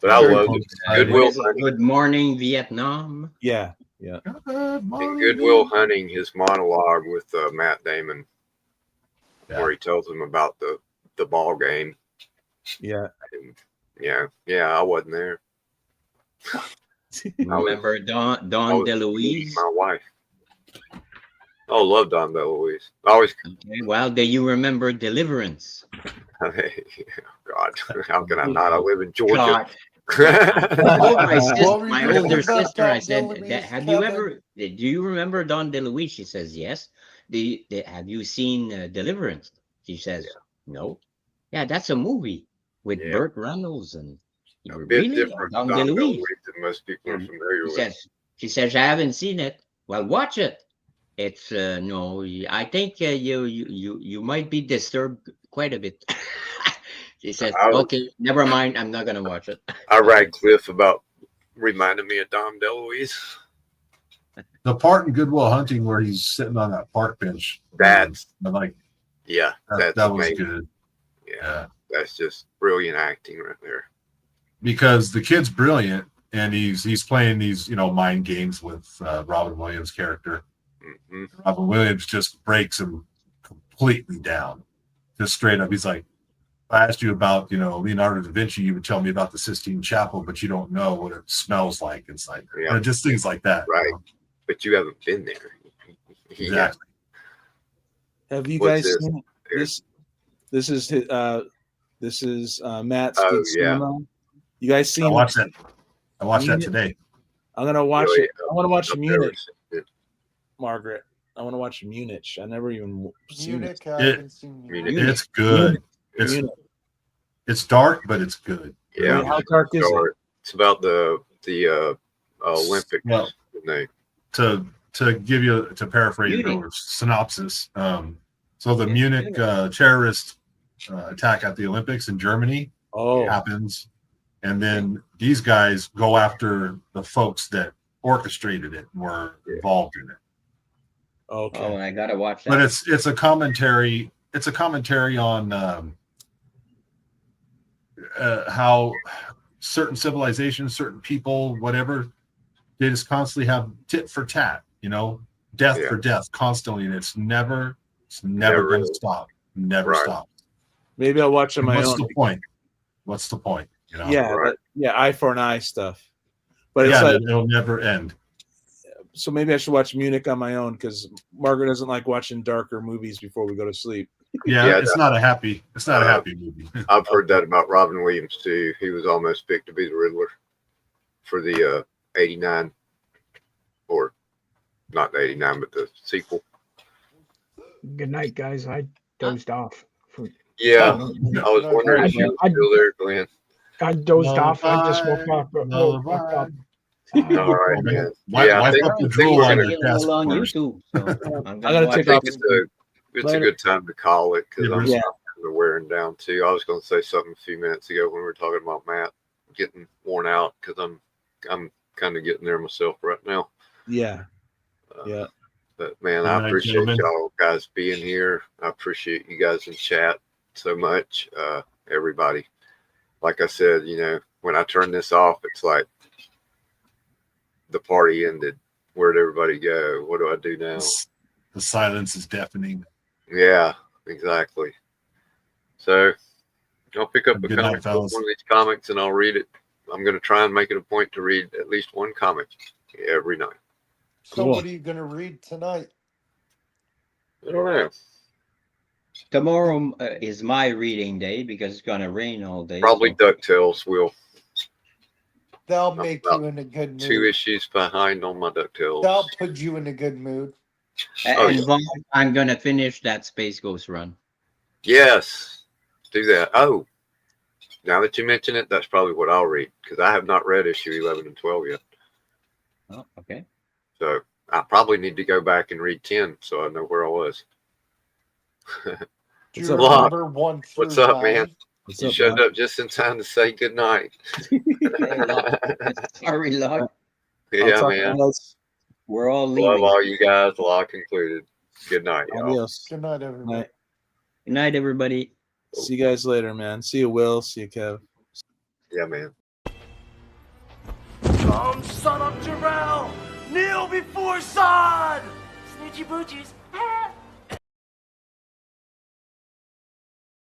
But I love Goodwill Hunting. Good Morning Vietnam. Yeah. In Goodwill Hunting, his monologue with Matt Damon, where he tells him about the ball game. Yeah. And I wasn't there. Remember Don DeLuise? My wife. Oh, love Don DeLuise. Always. Okay, well, do you remember Deliverance? God, how can I not? I live in Georgia. My older sister, I said, do you remember Don DeLuise? She says, yes. Have you seen Deliverance? She says, no. Yeah, that's a movie with Burt Reynolds and a bit different Don DeLuise than most people are familiar with. She says, I haven't seen it, Well, watch it. It's no. I think you might be disturbed quite a bit. She said, "Okay, never mind. I'm not gonna watch it." I rag Cliff about reminding me of Dom DeLuise. The part in Goodwill Hunting where he's sitting on that park bench. That's like, yeah, that was good. Yeah, that's just brilliant acting right there. Because the kid's brilliant, and he's playing these mind games with Robin Williams' character. Mm-hmm. Robin Williams just breaks him completely down, just straight up. He's like, if I asked you about Leonardo da Vinci, you would tell me about the Sistine Chapel, but you don't know what it smells like inside. Yeah. Just things like that, right? But you haven't been there. Exactly. Have you guys seen this? This is Matt's Good Cinema. You guys seen? I watched that. I watched that today. I'm gonna watch it. I want to watch Munich. Margaret, I want to watch Munich. I never even seen it. I haven't seen Munich. It's good. It's dark, but it's good. Yeah. How dark is it? It's about the Olympics. Well, to give you to paraphrase or synopsis. So the Munich terrorist attack at the Olympics in Germany happens, and then these guys go after the folks that orchestrated it and were involved in it. Okay. Oh, I gotta watch that. But it's a commentary. It's a commentary on how certain civilizations, certain people, whatever, they just constantly have tit for tat. Death for death constantly, and it's never going to stop. Never stop. Maybe I'll watch on my own. What's the point? Yeah, eye for an eye stuff. But it's it'll never end. So maybe I should watch Munich on my own because Margaret doesn't like watching darker movies before we go to sleep. It's not a happy movie. I've heard that about Robin Williams too. He was almost picked to be the Riddler for the 89, or not the 89, but the sequel. Good night, guys. I dozed off. Yeah, I was wondering if you were still there, Glenn. I dozed off. I just woke up. All right, man. I think we're on YouTube. I gotta take off. It's a good time to call it because I'm kind of wearing down too. I was going to say something a few minutes ago when we were talking about Matt getting worn out because I'm kind of getting there myself right now. Yeah. But man, I appreciate y'all guys being here. I appreciate you guys in chat so much. Everybody, like I said, when I turn this off, it's like the party ended. Where'd everybody go? What do I do now? The silence is deafening. Yeah, exactly. So I'll pick up a comic book, one of these comics, and I'll read it. I'm going to try and make it a point to read at least one comic every night. So what are you going to read tonight? I don't know. Tomorrow is my reading day because it's going to rain all day. Probably DuckTales will. They'll make you in a good mood. 2 issues behind on my DuckTales. They'll put you in a good mood. I'm going to finish that Space Ghost run. Yes. Do that. Oh, now that you mention it, that's probably what I'll read because I have not read issue 11 and 12 yet. Oh, okay. So I probably need to go back and read 10 so I know where I was. What's up, man? You showed up just in time to say good night. Sorry, Locke. Yeah, man. We're all leaving. Love all you guys. Locke included. Good night, y'all. Adios. Good night, everybody. Good night, everybody. See you guys later, man. See you, Will. See you, Kev. Yeah, man. Come, son of Jarrell! Kneel before Zod! Snitchy boochies.